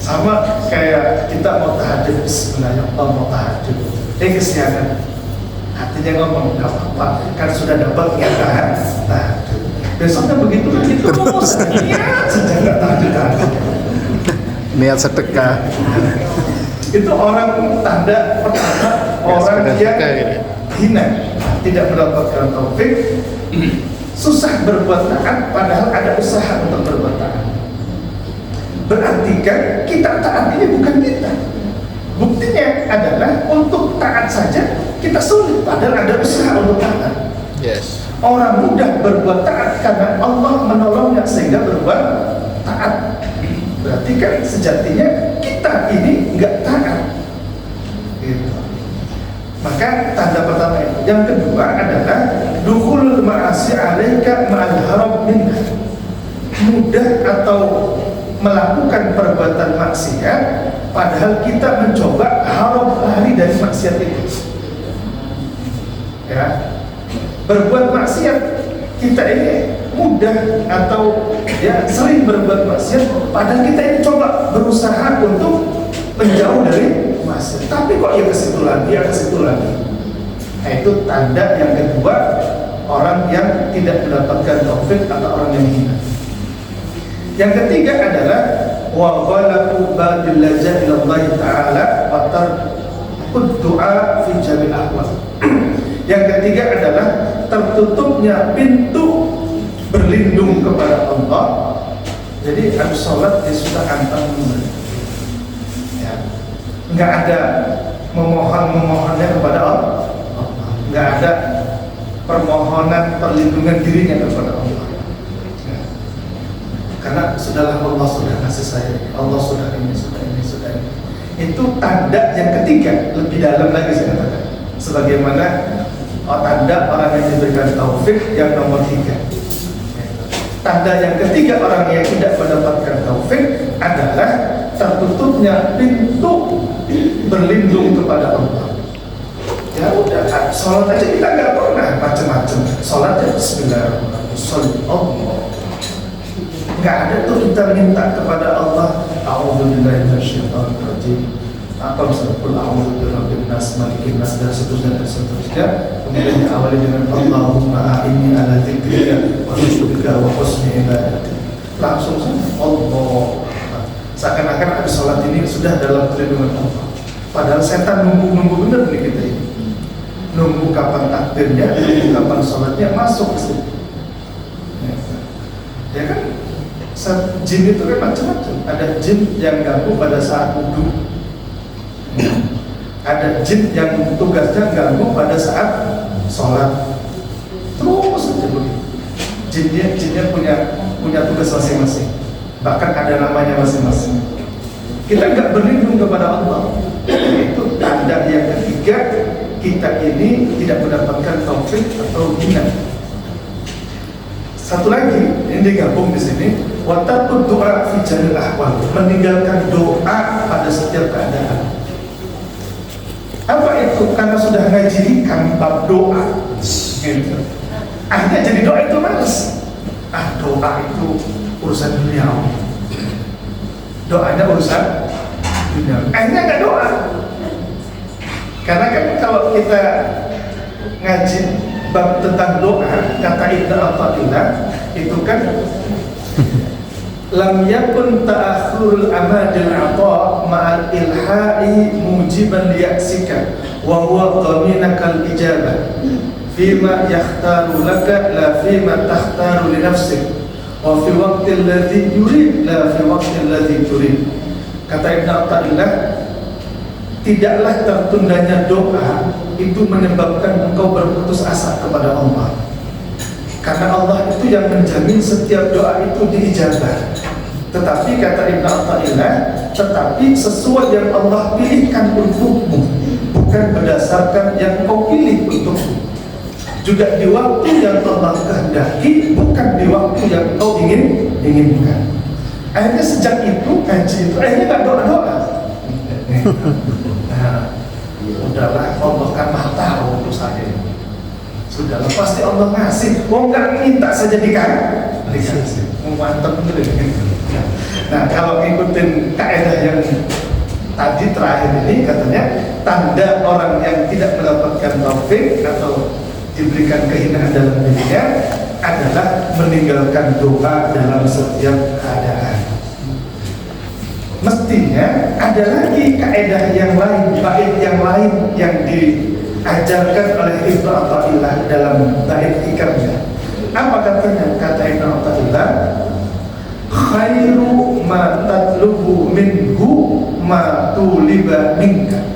Sama kayak kita mau tahajud, bismillah, Allah mau tahajud. Kesiangan. Hatinya ngomong, nggak apa-apa, kan sudah dapat niat tahajud. Besoknya begitu terus, niat saja nggak tahajud. Niat sedekah. Itu orang tanda pertama, orang yang hina, tidak mendapatkan taufik, susah berbuat taat, padahal ada usaha untuk berbuat taat. Berarti kan kita taat ini bukan kita. Buktinya adalah untuk taat saja kita sulit, padahal ada usaha untuk taat. Yes. Orang mudah berbuat taat karena Allah menolongnya sehingga berbuat taat. Berarti kan sejatinya kita ini nggak taat. Gitu. Maka tanda pertama itu. Yang kedua adalah dukhulul ma'asi 'alaika ma'al haram minna. Mudah atau melakukan perbuatan maksiat padahal kita mencoba haram lari dari maksiat itu. Ya. Berbuat maksiat kita ini mudah atau ya sering berbuat maksiat padahal kita ini coba berusaha untuk menjauh dari maksiat, tapi kok ya ke situ lagi. Nah, itu tanda yang kedua, orang yang tidak mendapatkan taufik atau orang yang hina. Yang ketiga adalah wa ghalaqu babil laja ila Allah taala wa tarkud du'a fi jami'il ahwal. Yang ketiga adalah tertutupnya pintu berlindung kepada Allah. Jadi habis sholat dia sudah anteng, ya. Nggak ada memohonnya kepada Allah, nggak ada permohonan perlindungan dirinya kepada Allah, ya. Karena sudahlah Allah sudah kasih saya, Allah sudah ini. Itu tanda yang ketiga, lebih dalam lagi saya katakan. Sebagaimana tanda orang yang diberikan taufik yang nomor 3. Tanda yang ketiga orang yang tidak mendapatkan taufik adalah tertutupnya pintu berlindung kepada Allah. Ya udah, sholat aja kita nggak pernah macam-macam. Sholatnya Bismillahirrahmanirrahim. Nggak ada tuh kita minta kepada Allah, A'udzubillahi minasyaitonirrajim, atau qul a'udzu birabbin nas, malikin nas, dan seterusnya. Kemudian diawali dengan Allahumma a'inni ala dzikrika wa syukrika wa husni ibadatik. Langsung saja Allah. Seakan-akan habis sholat ini sudah dalam perlindungan Allah. Padahal setan nunggu bener nih kita ini. Nunggu kapan takbirnya, nunggu kapan sholatnya masuk ke situ. Ya kan? Jin itu kan macam-macam. Ada jin yang ganggu pada saat wudhu. Ada jin yang tugasnya ganggu pada saat sholat. Terus saja begitu. Jinnya punya tugas masing-masing. Bahkan ada namanya masing-masing. Kita nggak berlindung kepada Allah. Itu tanda yang ketiga, kita ini tidak mendapatkan taufik atau hina. Satu lagi, ini digabung di sini. Wa tarkud du'a fi jami'il ahwal, meninggalkan doa pada setiap keadaan. Apa itu? Karena sudah ngajirikan bab doa, gitu. Akhirnya jadi doa itu males. Doa itu urusan dunia. Doanya urusan dunia. Akhirnya nggak doa. Karena kan kalau kita ngaji bab tentang doa, kata Ibnu Athaillah itu kan lam yakun ta'akhurul amadil ata ma'al ilha'i mujiban liyaksika wa huwa dhaminakal ijabah fima yakhtaru laka la fima takhtaru li nafsik wa fi waqtil ladzi yurid la fi waqtil ladzi turid. Kata Ibn Athaillah, tidaklah tertundanya doa itu menyebabkan engkau berputus asa kepada Allah, karena Allah itu yang menjamin setiap doa itu diijabah. Tetapi kata Ibn Athaillah, tetapi sesuai yang Allah pilihkan untukmu, bukan berdasarkan yang kau pilih untukmu. Juga di waktu yang Allah kehendaki, bukan di waktu yang kau inginkan. Akhirnya sejak itu ngaji itu akhirnya nggak doa-doa. Nah, udahlah, Allah kan maha tahu untuk saya. Sudahlah, pasti Allah ngasih. Mau nggak minta saja dikasih. Mantap gitu. Nah, kalau ngikutin kaidah yang tadi terakhir ini, katanya tanda orang yang tidak mendapatkan taufik atau diberikan kehinaan dalam dirinya adalah meninggalkan doa dalam setiap keadaan. Mestinya ada lagi kaidah yang lain, bait yang lain yang diajarkan oleh Ibnu Athaillah dalam bait hikamnya. Apa katanya? Kata Ibnu Athaillah, khairu ma tatlubu minhu ma tuliba minka.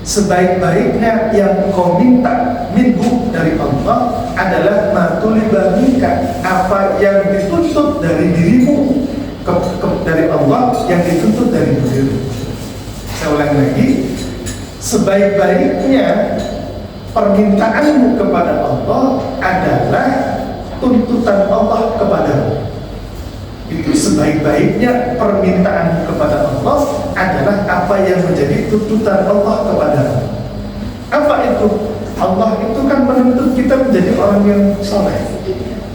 Sebaik-baiknya yang kau minta minhu dari Allah adalah ma tuliba minka, apa yang dituntut dari dirimu dari Allah, yang dituntut dari dirimu. Saya ulang lagi, sebaik-baiknya permintaanmu kepada Allah adalah tuntutan Allah kepadamu. Itu sebaik-baiknya permintaan kepada Allah adalah apa yang menjadi tuntutan Allah kepadamu. Apa itu? Allah itu kan menuntut kita menjadi orang yang saleh,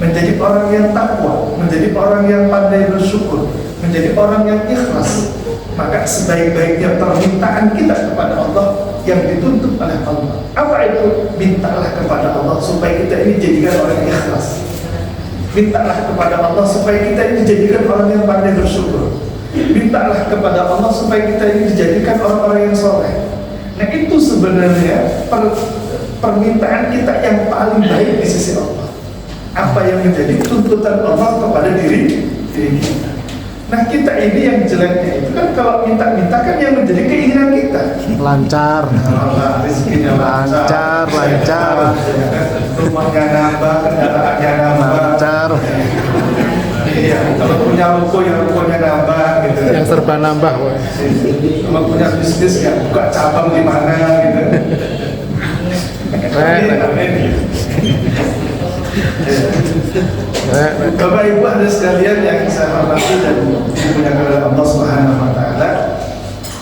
menjadi orang yang takwa, menjadi orang yang pandai bersyukur, menjadi orang yang ikhlas. Maka sebaik-baiknya permintaan kita kepada Allah yang dituntut oleh Allah, apa itu? Mintalah kepada Allah supaya kita ini dijadikan orang yang ikhlas. Mintalah kepada Allah supaya kita ini dijadikan orang yang pandai bersyukur. Mintalah kepada Allah supaya kita ini dijadikan orang-orang yang soleh. Nah, itu sebenarnya permintaan kita yang paling baik di sisi Allah. Apa yang menjadi tuntutan Allah kepada diri kita. Nah, kita ini yang jeleknya itu kan kalau minta-minta kan yang menjadi keinginan kita. Lancar. Rezekinya Lancar. Rumahnya nambah, kendaraannya nambah. Lancar. Iya, kalau punya ruko ya rukonya nambah gitu. Yang serba nambah, woy. Kalau punya bisnis ya buka cabang di mana gitu. Bapak Ibu hadirin sekalian yang saya hormati dan dimuliakan oleh Allah Subhanahu wa taala.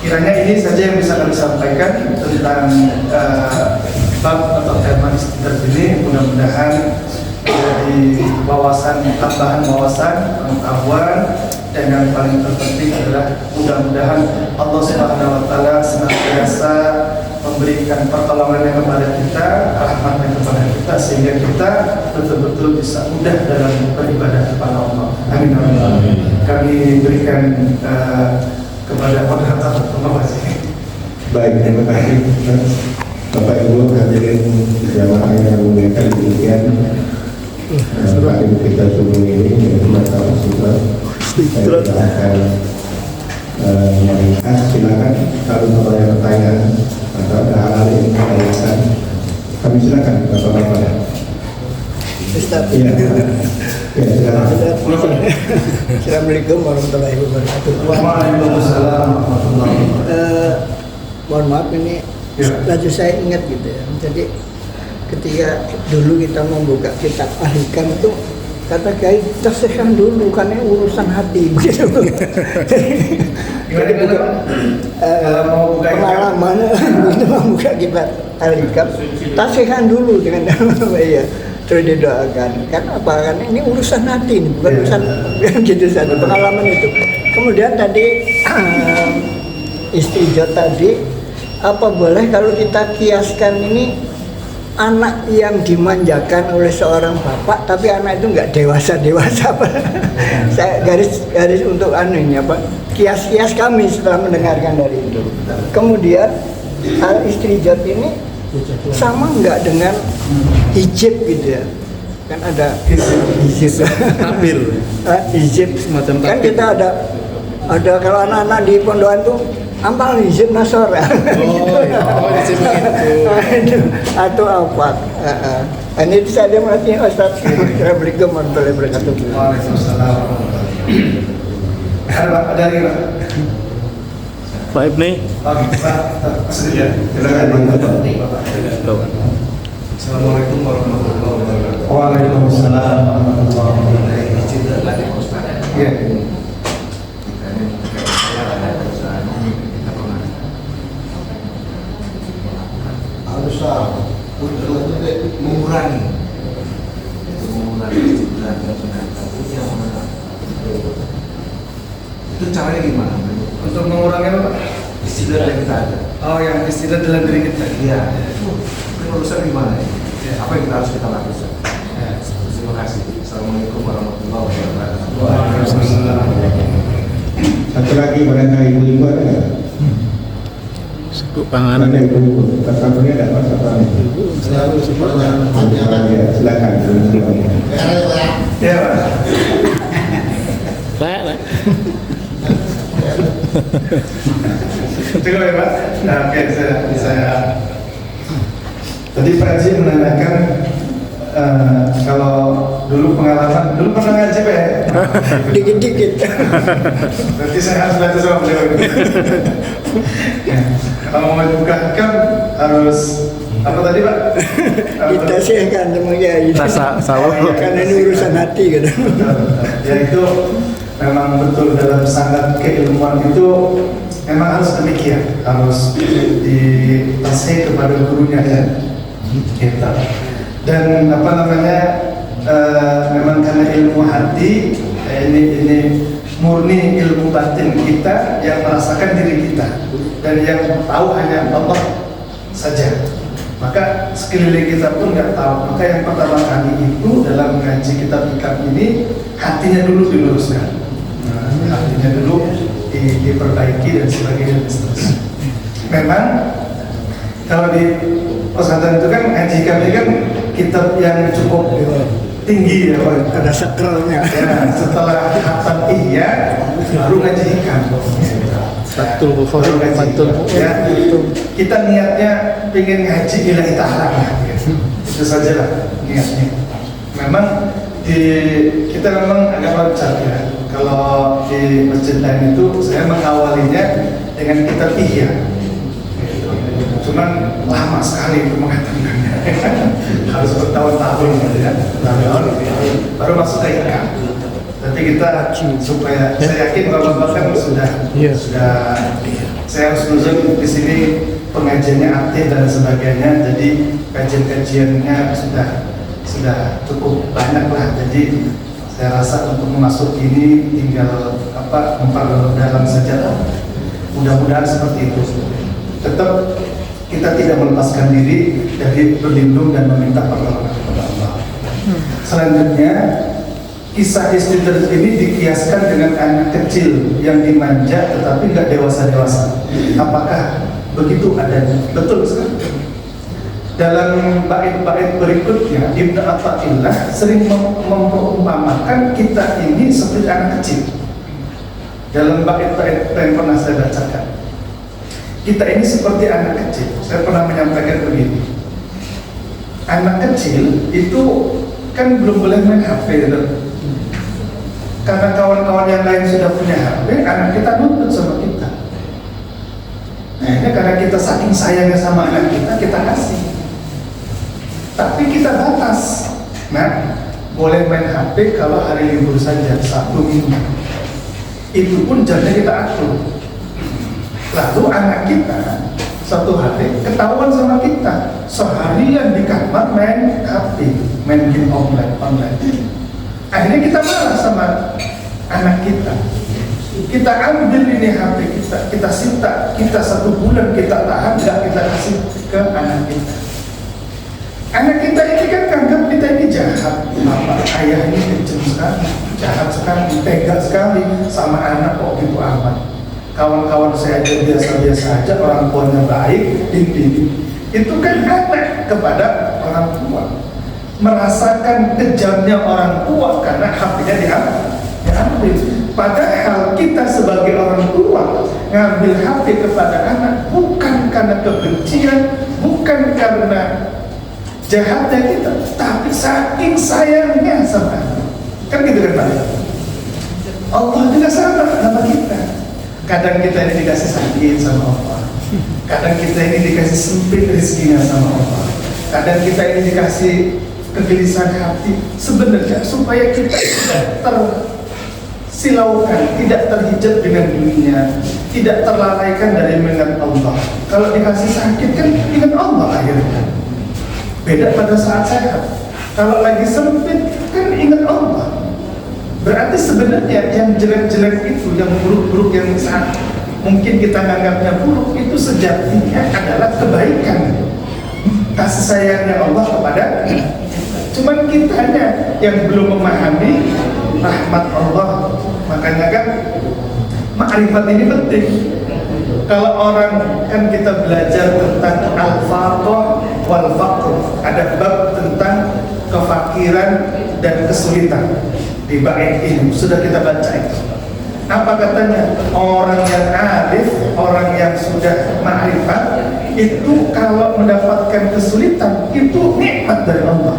Kiranya ini saja yang bisa kami sampaikan tentang bab atau tema istiqamah ini. Mudah-mudahan jadi wawasan, tambahan wawasan, pengetahuan, dan yang paling terpenting adalah mudah-mudahan Allah Subhanahu wa taala senantiasa memberikan pertolongannya kepada kita, rahmatnya kepada kita, sehingga kita betul-betul bisa mudah dalam beribadah kepada Allah. Amin. Kami berikan kepada moderator pembahasan. Baik, terima kasih Bapak Ibu hadirin jamaah yang muliakan, demikian Bapak Ibu kita sebelum ini yaitu masalah sifat. Saya akan meringkas, silakan kalau ada pertanyaan atau ada hal-hal yang ditanyakan, kami silakan Bapak-Bapak. Iya, silakan. Assalamualaikum warahmatullahi wabarakatuh. Waalaikumsalam warahmatullahi wabarakatuh. Mohon maaf, ini laju saya ingat gitu ya. Jadi ketika dulu kita membuka kitab Al-Hikam itu kata Kiai tasihkan dulu karena urusan hati gitu. Jadi mau buka pengalaman itu membuka kitab Al-Hikam tasihkan dulu dengan ya. Terus didoakan, kan apa kan ini urusan hati, bukan urusan gitu saja, pengalaman itu. Kemudian tadi istijat tadi, apa boleh kalau kita kiaskan ini anak yang dimanjakan oleh seorang bapak, tapi anak itu nggak dewasa Pak. Saya garis untuk anunya Pak, kias-kias kami setelah mendengarkan dari itu. Kemudian istri Jod ini sama nggak dengan hijab gitu ya? Kan ada hijab, Takbir. hijab Semacam kan takbir. kita ada kalau anak-anak di pondokan tuh ampal hijab nasora. Oh iya, Itu atau apa? Ini saya melatih Ustaz. Assalamualaikum warahmatullahi wabarakatuh. Waalaikumsalam. Ada lagi Pak? Pak Ibni. Oke, Pak. Sedia. Silakan. Assalamualaikum warahmatullahi wabarakatuh. Waalaikumsalam warahmatullahi wabarakatuh. Iya. Haruslah mengurangi istilah itu caranya gimana? Untuk mengurangi apa Pak? Istilah yang kita ada. Oh, yang istilah dalam diri kita. Iya. Itu urusan gimana ya? Apa yang kita harus kita lakukan? Terima kasih. Assalamualaikum warahmatullahi wabarakatuh. Waalaikumsalam. Satu lagi barangkali ibu-ibu ada nggak? Sebut panganan. Ada ibu-ibu. Satunya ada Pak Sapam. Ya, silakan. Ya Pak. Pak. Cukup ya Pak? Nah, oke, saya tadi Pak Haji menanyakan kalau dulu pengalaman, dulu pernah ngaji Pak ya? Dikit-dikit. Berarti saya harus belajar sama beliau ini. Ya, kalau mau buka hikam harus apa tadi Pak? Kita sihkan sama Kiai. Rasa sawah. Karena ini urusan hati gitu. Ya itu memang betul dalam sangat keilmuan itu memang harus demikian, harus ditasih kepada gurunya ya. Kita. Dan apa namanya memang karena ilmu hati ini murni ilmu batin kita yang merasakan diri kita dan yang tahu hanya Allah saja. Maka sekeliling kita pun nggak tahu. Maka yang pertama kali itu dalam mengaji kitab hikam ini hatinya dulu diluruskan, hatinya dulu diperbaiki dan sebagainya dan seterusnya. Memang kalau di pesantren itu kan ngaji hikam ini kan kitab yang cukup tinggi ya Pak. Ada sakralnya. Ya, setelah khatam ihya baru ngaji hikam. Fatul Bukhari, Fatul Ya, kita niatnya pengen ngaji lillahi ta'ala lah, itu saja lah niatnya. Memang kita memang agak lancar ya. Kalau di masjid lain itu saya mengawalinya dengan kitab ihya. Cuman lama sekali itu mengatakannya. Harus bertahun-tahun ya, baru masuk ke hikam. Tapi kita supaya saya yakin Bapak kan sudah saya harus nuzul di sini pengajiannya aktif dan sebagainya, jadi kajian-kajiannya sudah cukup banyak lah. Jadi saya rasa untuk memasuki ini tinggal memperdalam saja lah. Mudah-mudahan seperti itu. Tetap kita tidak melepaskan diri dari berlindung dan meminta pertolongan kepada Allah. Selanjutnya kisah istri ini dikiaskan dengan anak kecil yang dimanja tetapi nggak dewasa-dewasa. Apakah begitu adanya? Betul sekali. Dalam bait-bait berikutnya Ibnu Athaillah sering memperumpamakan kita ini seperti anak kecil. Dalam bait-bait yang pernah saya bacakan, kita ini seperti anak kecil. Saya pernah menyampaikan begini. Anak kecil itu kan belum boleh main HP gitu. Karena kawan-kawan yang lain sudah punya HP, anak kita nuntut sama kita. Nah ini karena kita saking sayangnya sama anak kita kasih. Tapi kita batas. Nah, boleh main HP kalau hari libur saja, Sabtu Minggu. Itu pun jamnya kita atur. Lalu anak kita satu hari ketahuan sama kita, seharian di kamar main HP, main game online. Akhirnya kita marah sama anak kita. Kita ambil ini HP kita sita, kita 1 bulan kita tahan, nggak kita kasih ke anak kita. melihat bapak ayah ini kejam sekali, jahat sekali, tega sekali sama anak kok gitu amat. Kawan-kawan saya aja biasa-biasa aja, orang tuanya baik, dididik. Itu kan anak kepada orang tua merasakan kejamnya orang tua karena haknya diambil. Padahal kita sebagai orang tua ngambil hak kepada anak bukan karena kebencian, bukan karena jahatnya kita, tapi saking sayangnya sama anak. Kan gitu kan Pak? Allah juga sama sama kita. Kadang kita ini dikasih sakit sama Allah, kadang kita ini dikasih sempit rezekinya sama Allah, kadang kita ini dikasih kegelisahan hati sebenarnya supaya kita tidak tersilaukan, tidak terhijab dengan dunia, tidak terlalaikan dari mengingat Allah. Kalau dikasih sakit kan ingat Allah akhirnya. Beda pada saat sehat. Kalau lagi sempit kan ingat Allah. Berarti sebenarnya yang jelek-jelek itu, yang buruk-buruk, yang saat mungkin kita anggapnya buruk, itu sejatinya adalah kebaikan, kasih sayangnya Allah kepada kita. Cuman kitanya yang belum memahami rahmat Allah. Makanya kan ma'rifat ini penting. Kalau orang kan kita belajar tentang al-faqr wal faqr, ada bab tentang kefakiran dan kesulitan di bab ini sudah kita baca itu. Apa katanya? Orang yang arif, orang yang sudah ma'rifat itu kalau mendapatkan kesulitan itu nikmat dari Allah.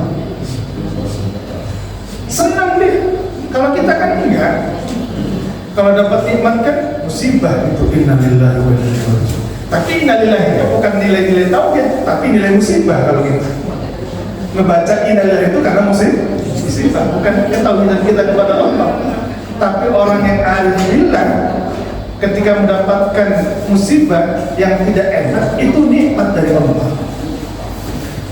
Senang deh. Kalau kita kan enggak. Kalau dapat nikmat kan musibah itu innalillahi wa inna ilaihi raji'un. Tapi innalillahi itu bukan nilai-nilai tauhid, tapi nilai musibah kalau kita membaca innalillahi itu karena musibah, bukan ketauhidan kita kepada Allah. Tapi orang yang arif billah ketika mendapatkan musibah yang tidak enak itu nikmat dari Allah.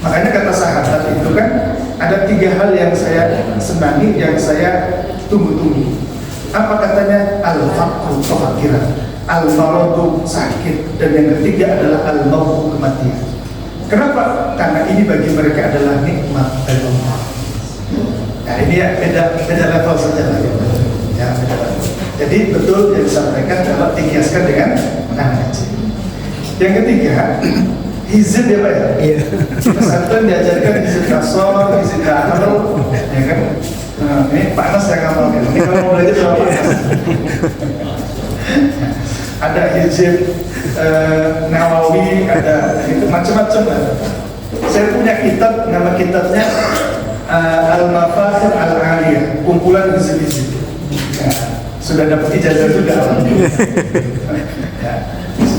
Makanya kata sahabat itu kan ada 3 hal yang saya senangi, yang saya tunggu-tunggu. Apa katanya? Al-faqru, kefakiran, al-maradu, sakit, dan yang ketiga adalah al-mautu, kematian. Kenapa? Karena ini bagi mereka adalah nikmat dari Allah. Nah ini ya beda level saja lah ya, beda level. Jadi betul yang disampaikan kalau dikiaskan dengan anak kecil. Yang ketiga, hizib ya Pak ya? Iya. Pesantren diajarkan hizib kasor, hizib dahar, ya kan? Nah, ini panas ya kamu, ini kamu belajar sama panas. Ada hizib Nawawi, ada itu macam-macam lah. Saya punya kitab, nama kitabnya Al-Mafakhir Al-Aliyah, kumpulan hizib-hizib. Ya, sudah dapat ijazah juga. Ya,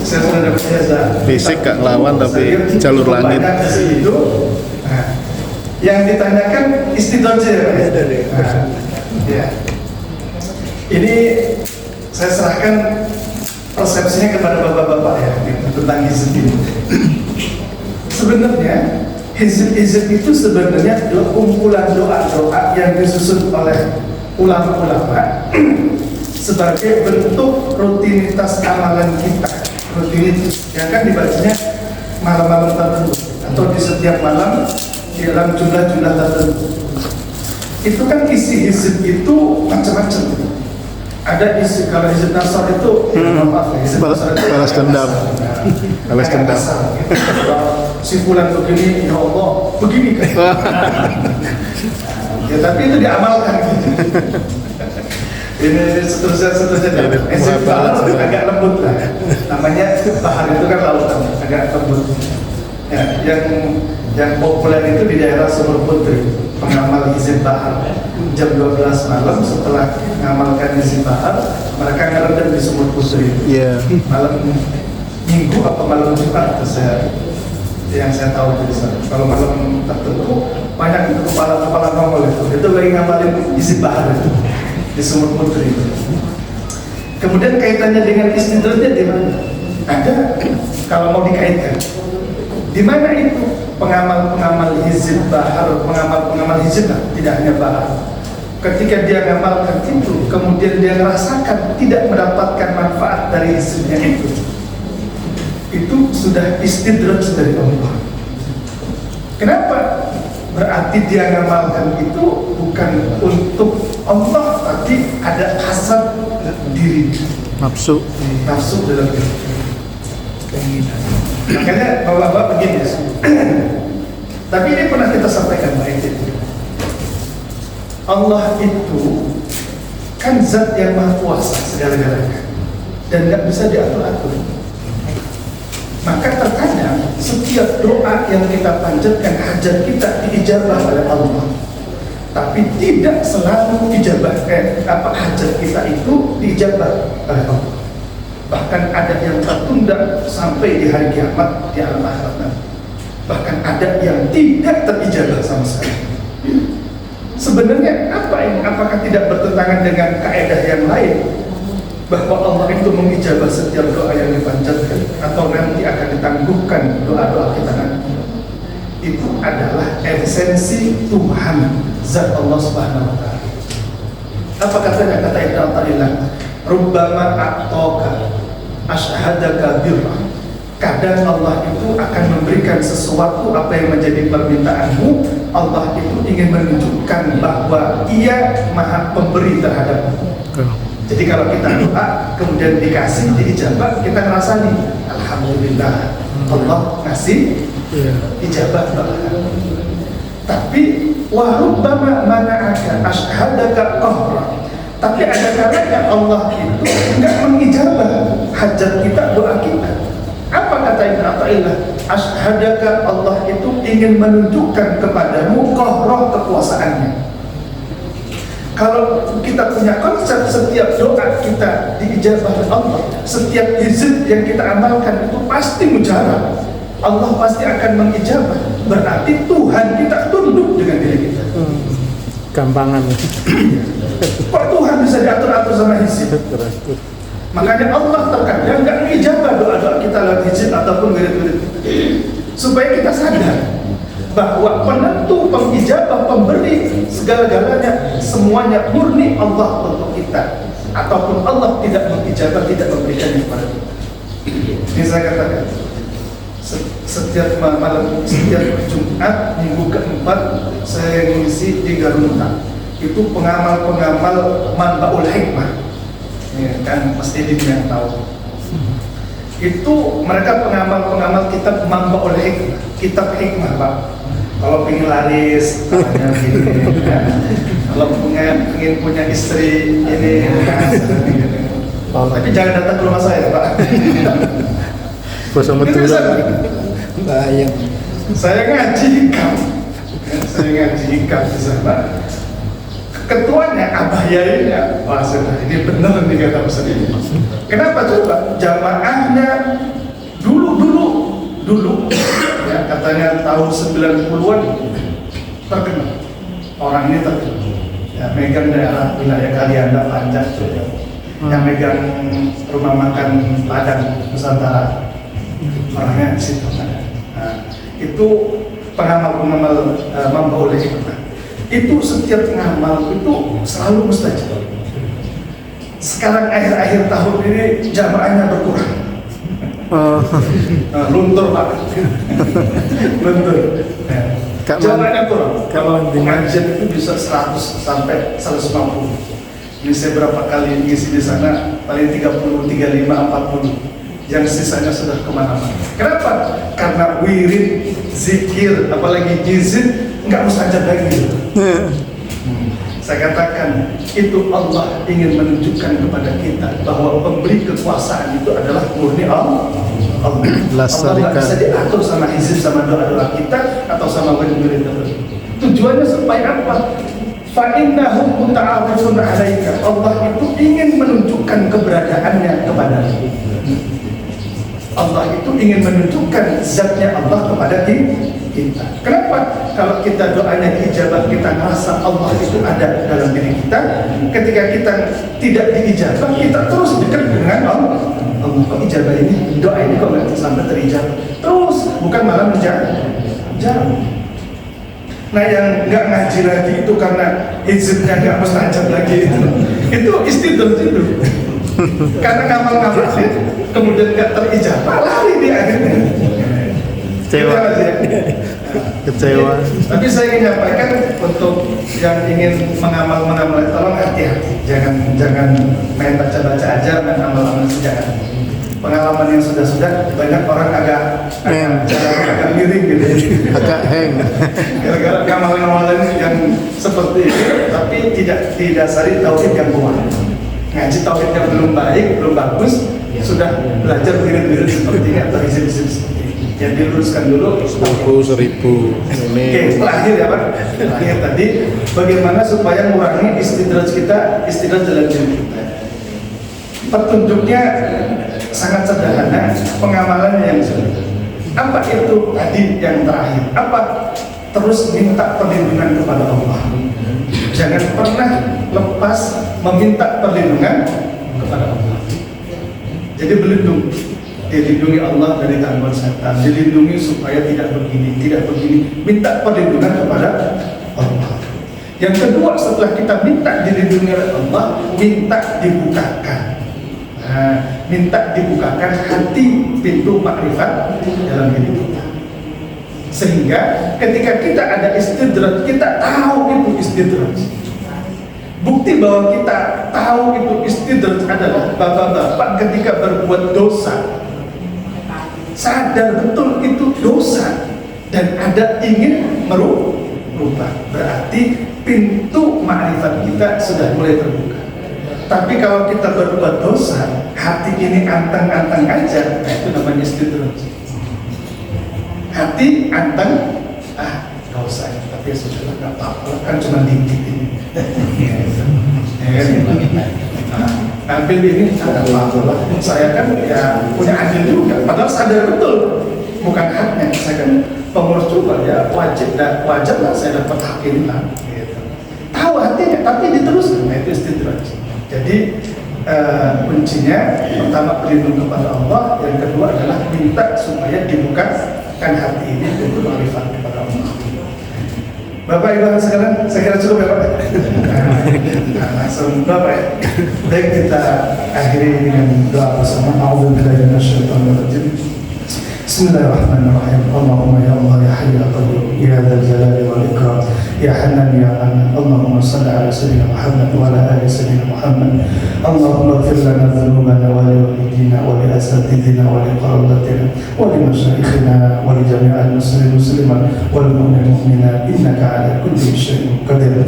saya sudah dapat ijazah. Fisik gak ngelawan tapi jalur langit. Nah, yang ditanyakan istidraj ya Pak? Ya. Ini saya serahkan persepsinya kepada bapak-bapak ya tentang hizib ini. Sebenarnya hizib itu sebenarnya kumpulan doa-doa yang disusun oleh ulama-ulama sebagai bentuk rutinitas amalan kita, rutinitas yang kan dibacanya malam-malam tertentu atau di setiap malam dalam jumlah-jumlah tertentu. Itu kan isi hizib itu macam-macam. Ada isi, kalau hizib nasar itu hizib nasar itu balas dendam. Balas dendam. Si fulan begini, ya Allah, begini kan. Ya tapi itu diamalkan. Ini seterusnya. Hizib bahar agak lembut lah. Namanya bahar itu kan lautan, agak lembut. Ya, yang populer itu di daerah Sumur Putri, pengamal hizib bahar. Jam 12 malam setelah mengamalkan hizib bahar, mereka ngerendam di Sumur Putri. Iya. Malam Minggu atau malam Jumat yang saya tahu di sana. Kalau malam tertentu banyak kepala-kepala nongol itu lagi ngamalin hizib bahar itu di Sumur Putri. Kemudian kaitannya dengan istidrajnya di mana? Ada kalau mau dikaitkan. Di mana itu pengamal-pengamal hizib bahar, pengamal hizib tidak hanya bahar. Ketika dia mengamalkan itu, kemudian dia merasakan tidak mendapatkan manfaat dari hizibnya itu sudah istidraj dari Allah. Kenapa? berarti dia ngamalkan itu bukan untuk Allah, tapi ada hasad diri, Nafsu. nafsu dalam diri. Makanya bapak-bapak begini ya. Tapi ini pernah kita sampaikan Pak Edi. Allah itu kan zat yang maha kuasa segala-galanya dan nggak bisa diatur-atur. Maka terkadang setiap doa yang kita panjatkan, hajat kita diijabah oleh Allah. Tapi tidak selalu hajat kita itu diijabah oleh Allah. Bahkan ada yang tertunda sampai di hari kiamat di alam akhirat. Bahkan ada yang tidak terijabah sama sekali. Sebenarnya apa ini? Apakah tidak bertentangan dengan kaidah yang lain bahwa Allah itu mengijabah setiap doa yang dipanjatkan, atau nanti akan ditangguhkan doa-doa kita nanti? Itu adalah esensi Tuhan, zat Allah Subhanahu wa taala. Apa katanya? Kata Ibnu Athaillah, rubbama a'taka ashhadaka birra. Kadang Allah itu akan memberikan sesuatu apa yang menjadi permintaanmu. Allah itu ingin menunjukkan bahwa Ia maha pemberi terhadapmu. Jadi kalau kita doa kemudian dikasih, diijabah, kita ngerasa nih, alhamdulillah Allah ngasih ijabah doa. Tapi warubbama mana'aka ashhadaka qahra. Tapi ada kalanya Allah itu enggak mengijabah hajat kita, doa kita. Apa kata Ibnu Athaillah? Ashhadaka, Allah itu ingin menunjukkan kepadamu qahra, kekuasaannya. Kalau kita punya konsep setiap doa kita diijabah oleh Allah, setiap hizib yang kita amalkan itu pasti mujarab, Allah pasti akan mengijabah. Berarti Tuhan kita tunduk dengan diri kita. Gampangan. Kok Tuhan bisa diatur-atur sama hizib? Makanya Allah terkadang nggak mengijabah doa-doa kita lewat hizib ataupun wirid-wirid, supaya kita sadar bahwa penentu, pengijabah, pemberi segala-galanya semuanya murni Allah untuk kita, ataupun Allah tidak mengijabah, tidak memberikannya kepada kita. Ini saya katakan setiap malam, setiap Jumat minggu keempat saya mengisi di Garunta. Itu pengamal-pengamal Manbaul Hikmah, ya, kan Mas Edin yang tahu. Itu mereka pengamal-pengamal kitab Manbaul Hikmah, kitab hikmah Pak. Kalau pengen laris, tanya gini, ya. Kalau pengen punya istri ini, tapi jangan datang ke rumah saya Pak. Sama Bayang. Saya ngaji hikam di sana. Ketuanya Abah Yainya, wah ini benar nih kata Ustaz ini. Kenapa coba? Jamaahnya dulu ya, katanya tahun 90-an terkenal. Orang ini terkenal. Ya, megang daerah wilayah Kalianda, Panjang, yang megang rumah makan Padang Nusantara. Orangnya di situ. Nah, itu pengamal-pengamal Manbaul Hikmah. Itu setiap ngamal itu selalu mustajab. Sekarang akhir-akhir tahun ini jamaahnya berkurang. Luntur Pak. Luntur. Jamaahnya kurang. Kalau pengajian itu bisa 100 sampai 150. Ini saya berapa kali ngisi di sana, paling 30, 35, 40. Yang sisanya sudah kemana-mana. Kenapa? Karena wirid, zikir, apalagi jizid nggak mustajab lagi. Saya katakan itu Allah ingin menunjukkan kepada kita bahwa pemberi kekuasaan itu adalah murni Allah. Allah nggak bisa diatur sama hizib, sama doa-doa kita atau sama wirid-wirid. Tujuannya supaya apa? Fa'innahu muta'arifun 'alaika. Allah itu ingin menunjukkan keberadaannya kepada kita. Allah itu ingin menunjukkan zatnya Allah kepada kita. Kenapa? Kalau kita doanya diijabah, kita merasa Allah itu ada dalam diri kita. Ketika kita tidak diijabah, kita terus dekat dengan Allah. Allah kok ijabah ini, doa ini kok nggak sampai terijabah. Terus, bukan malah menjauh. Nah yang nggak ngaji lagi itu karena hizibnya nggak mustajab lagi itu istidlal itu. Karena ngamal-ngamal kemudian nggak terijabah, lari dia akhirnya. Kecewa. Kecewa. Tapi saya ingin menyampaikan untuk yang ingin mengamal tolong hati-hati, jangan main baca-baca aja, main amal-amal saja. Pengalaman yang sudah banyak orang agak miring gitu, Agak hang. gara-gara amalan-amalan yang seperti itu, tapi tidak didasari tauhid yang kuat. Ngaji tauhid yang belum baik, belum bagus, sudah belajar mirip-mirip seperti ini atau izin-izin seperti ini. Yang diluruskan dulu. 1000 Oke, terakhir ya Pak. Terakhir tadi, bagaimana supaya mengurangi istidraj dalam diri kita. Petunjuknya sangat sederhana, pengamalannya yang sulit. Apa itu tadi yang terakhir? Apa? Terus minta perlindungan kepada Allah. Jangan pernah lepas meminta perlindungan kepada Allah. Jadi berlindung, dilindungi Allah dari gangguan setan, dilindungi supaya tidak begini, minta perlindungan kepada Allah. Yang kedua, setelah kita minta dilindungi oleh Allah, minta dibukakan. Minta dibukakan hati pintu makrifat dalam diri kita, sehingga ketika kita ada istidraj, kita tahu itu istidraj. Bukti bahwa kita tahu itu istidraj adalah bapak-bapak ketika berbuat dosa, sadar betul itu dosa dan ada ingin merubah, berarti pintu makrifat kita sudah mulai terbuka. Tapi kalau kita berbuat dosa, hati ini anteng-anteng aja, itu namanya istidraj. Hati anteng, gak usah, tapi sudah gak apa-apa, kan cuma dikit ini. Ambil ini, gak apa-apa. Saya kan ya punya adil juga, padahal sadar betul, bukan haknya. Saya kan pengurus juga ya, wajar lah saya dapat hak ini lah. Tahu hatinya, tapi diteruskan, itu istidraj. Jadi kuncinya pertama berlindung kepada Allah, yang kedua adalah minta supaya dibukakan hati ini untuk makrifat kepada Allah. Bapak Ibu sekalian, saya kira cukup ya Pak. Langsung Bapak ya. Baik, kita akhiri dengan doa bersama. A'udzubillahi minasyaitonir rajim. Bismillahirrahmanirrahim. Allahumma ya Allah ya Hayy ya Qayyum ya Dzal Jalali wal Ikram ya Hanan ya Hanan. Allahumma shalli ala sayyidina Muhammad wa ala ali sayyidina Muhammad. Allahumma ighfir lana dhunubana wa li walidina wa li asatidina wa li qarabatina wa li masyayikhina wa li jami'il muslimin muslimat wal mu'minat innaka ala kulli syai'in qadir.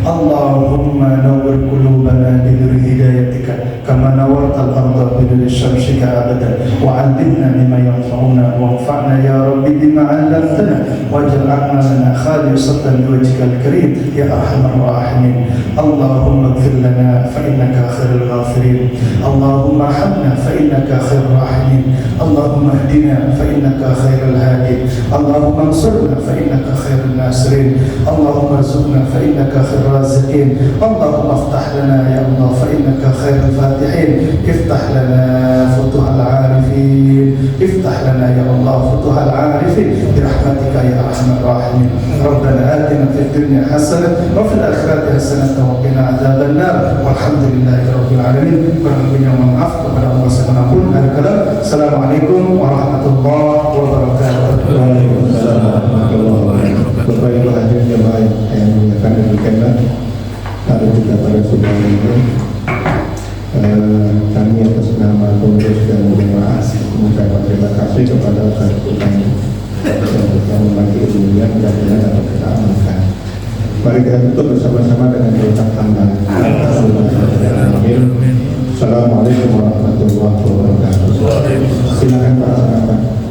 Allahumma nawwir qulubana bi nuri hidayatika kama nawwartal arda bi nuri syamsika abadan wa 'allimna mimma yanfa'una وانفعنا يا رب بما علمتنا واجعل أعمالنا خالصة لوجهك الكريم يا أرحم الراحمين. اللهم اغفر لنا فإنك خير الغافرين، اللهم ارحمنا فإنك خير الراحمين، اللهم اهدنا فإنك خير الهادين، اللهم انصرنا فإنك خير الناصرين، اللهم ارزقنا فإنك خير الرازقين، اللهم افتح لنا يا الله فإنك خير الفاتحين، افتح لنا فتوح العارفين، افتح لنا يا الله فتوح العارفين برحمتك يا ارحم الراحمين. ربنا آتنا في الدنيا حسنة وفي الآخرة حسنة وقنا عذاب النار والحمد لله رب العالمين. Berhubungnya maaf kepada Allah Subhanahu wa taala. Assalamualaikum warahmatullahi wabarakatuh. Waalaikumsalam warahmatullahi wabarakatuh. Bapak Ibu hadirin jemaah yang muliakan dan berkenan, ada juga pada saudara ini. Kami atas nama pengurus dan jemaah mengucapkan terima kasih kepada Ustaz Utai yang telah membagi ilmunya mudah-mudahan dapat kita amalkan. Mari kita tutup bersama-sama dengan doa tambahan. Assalamualaikum warahmatullahi wabarakatuh. Silakan Pak.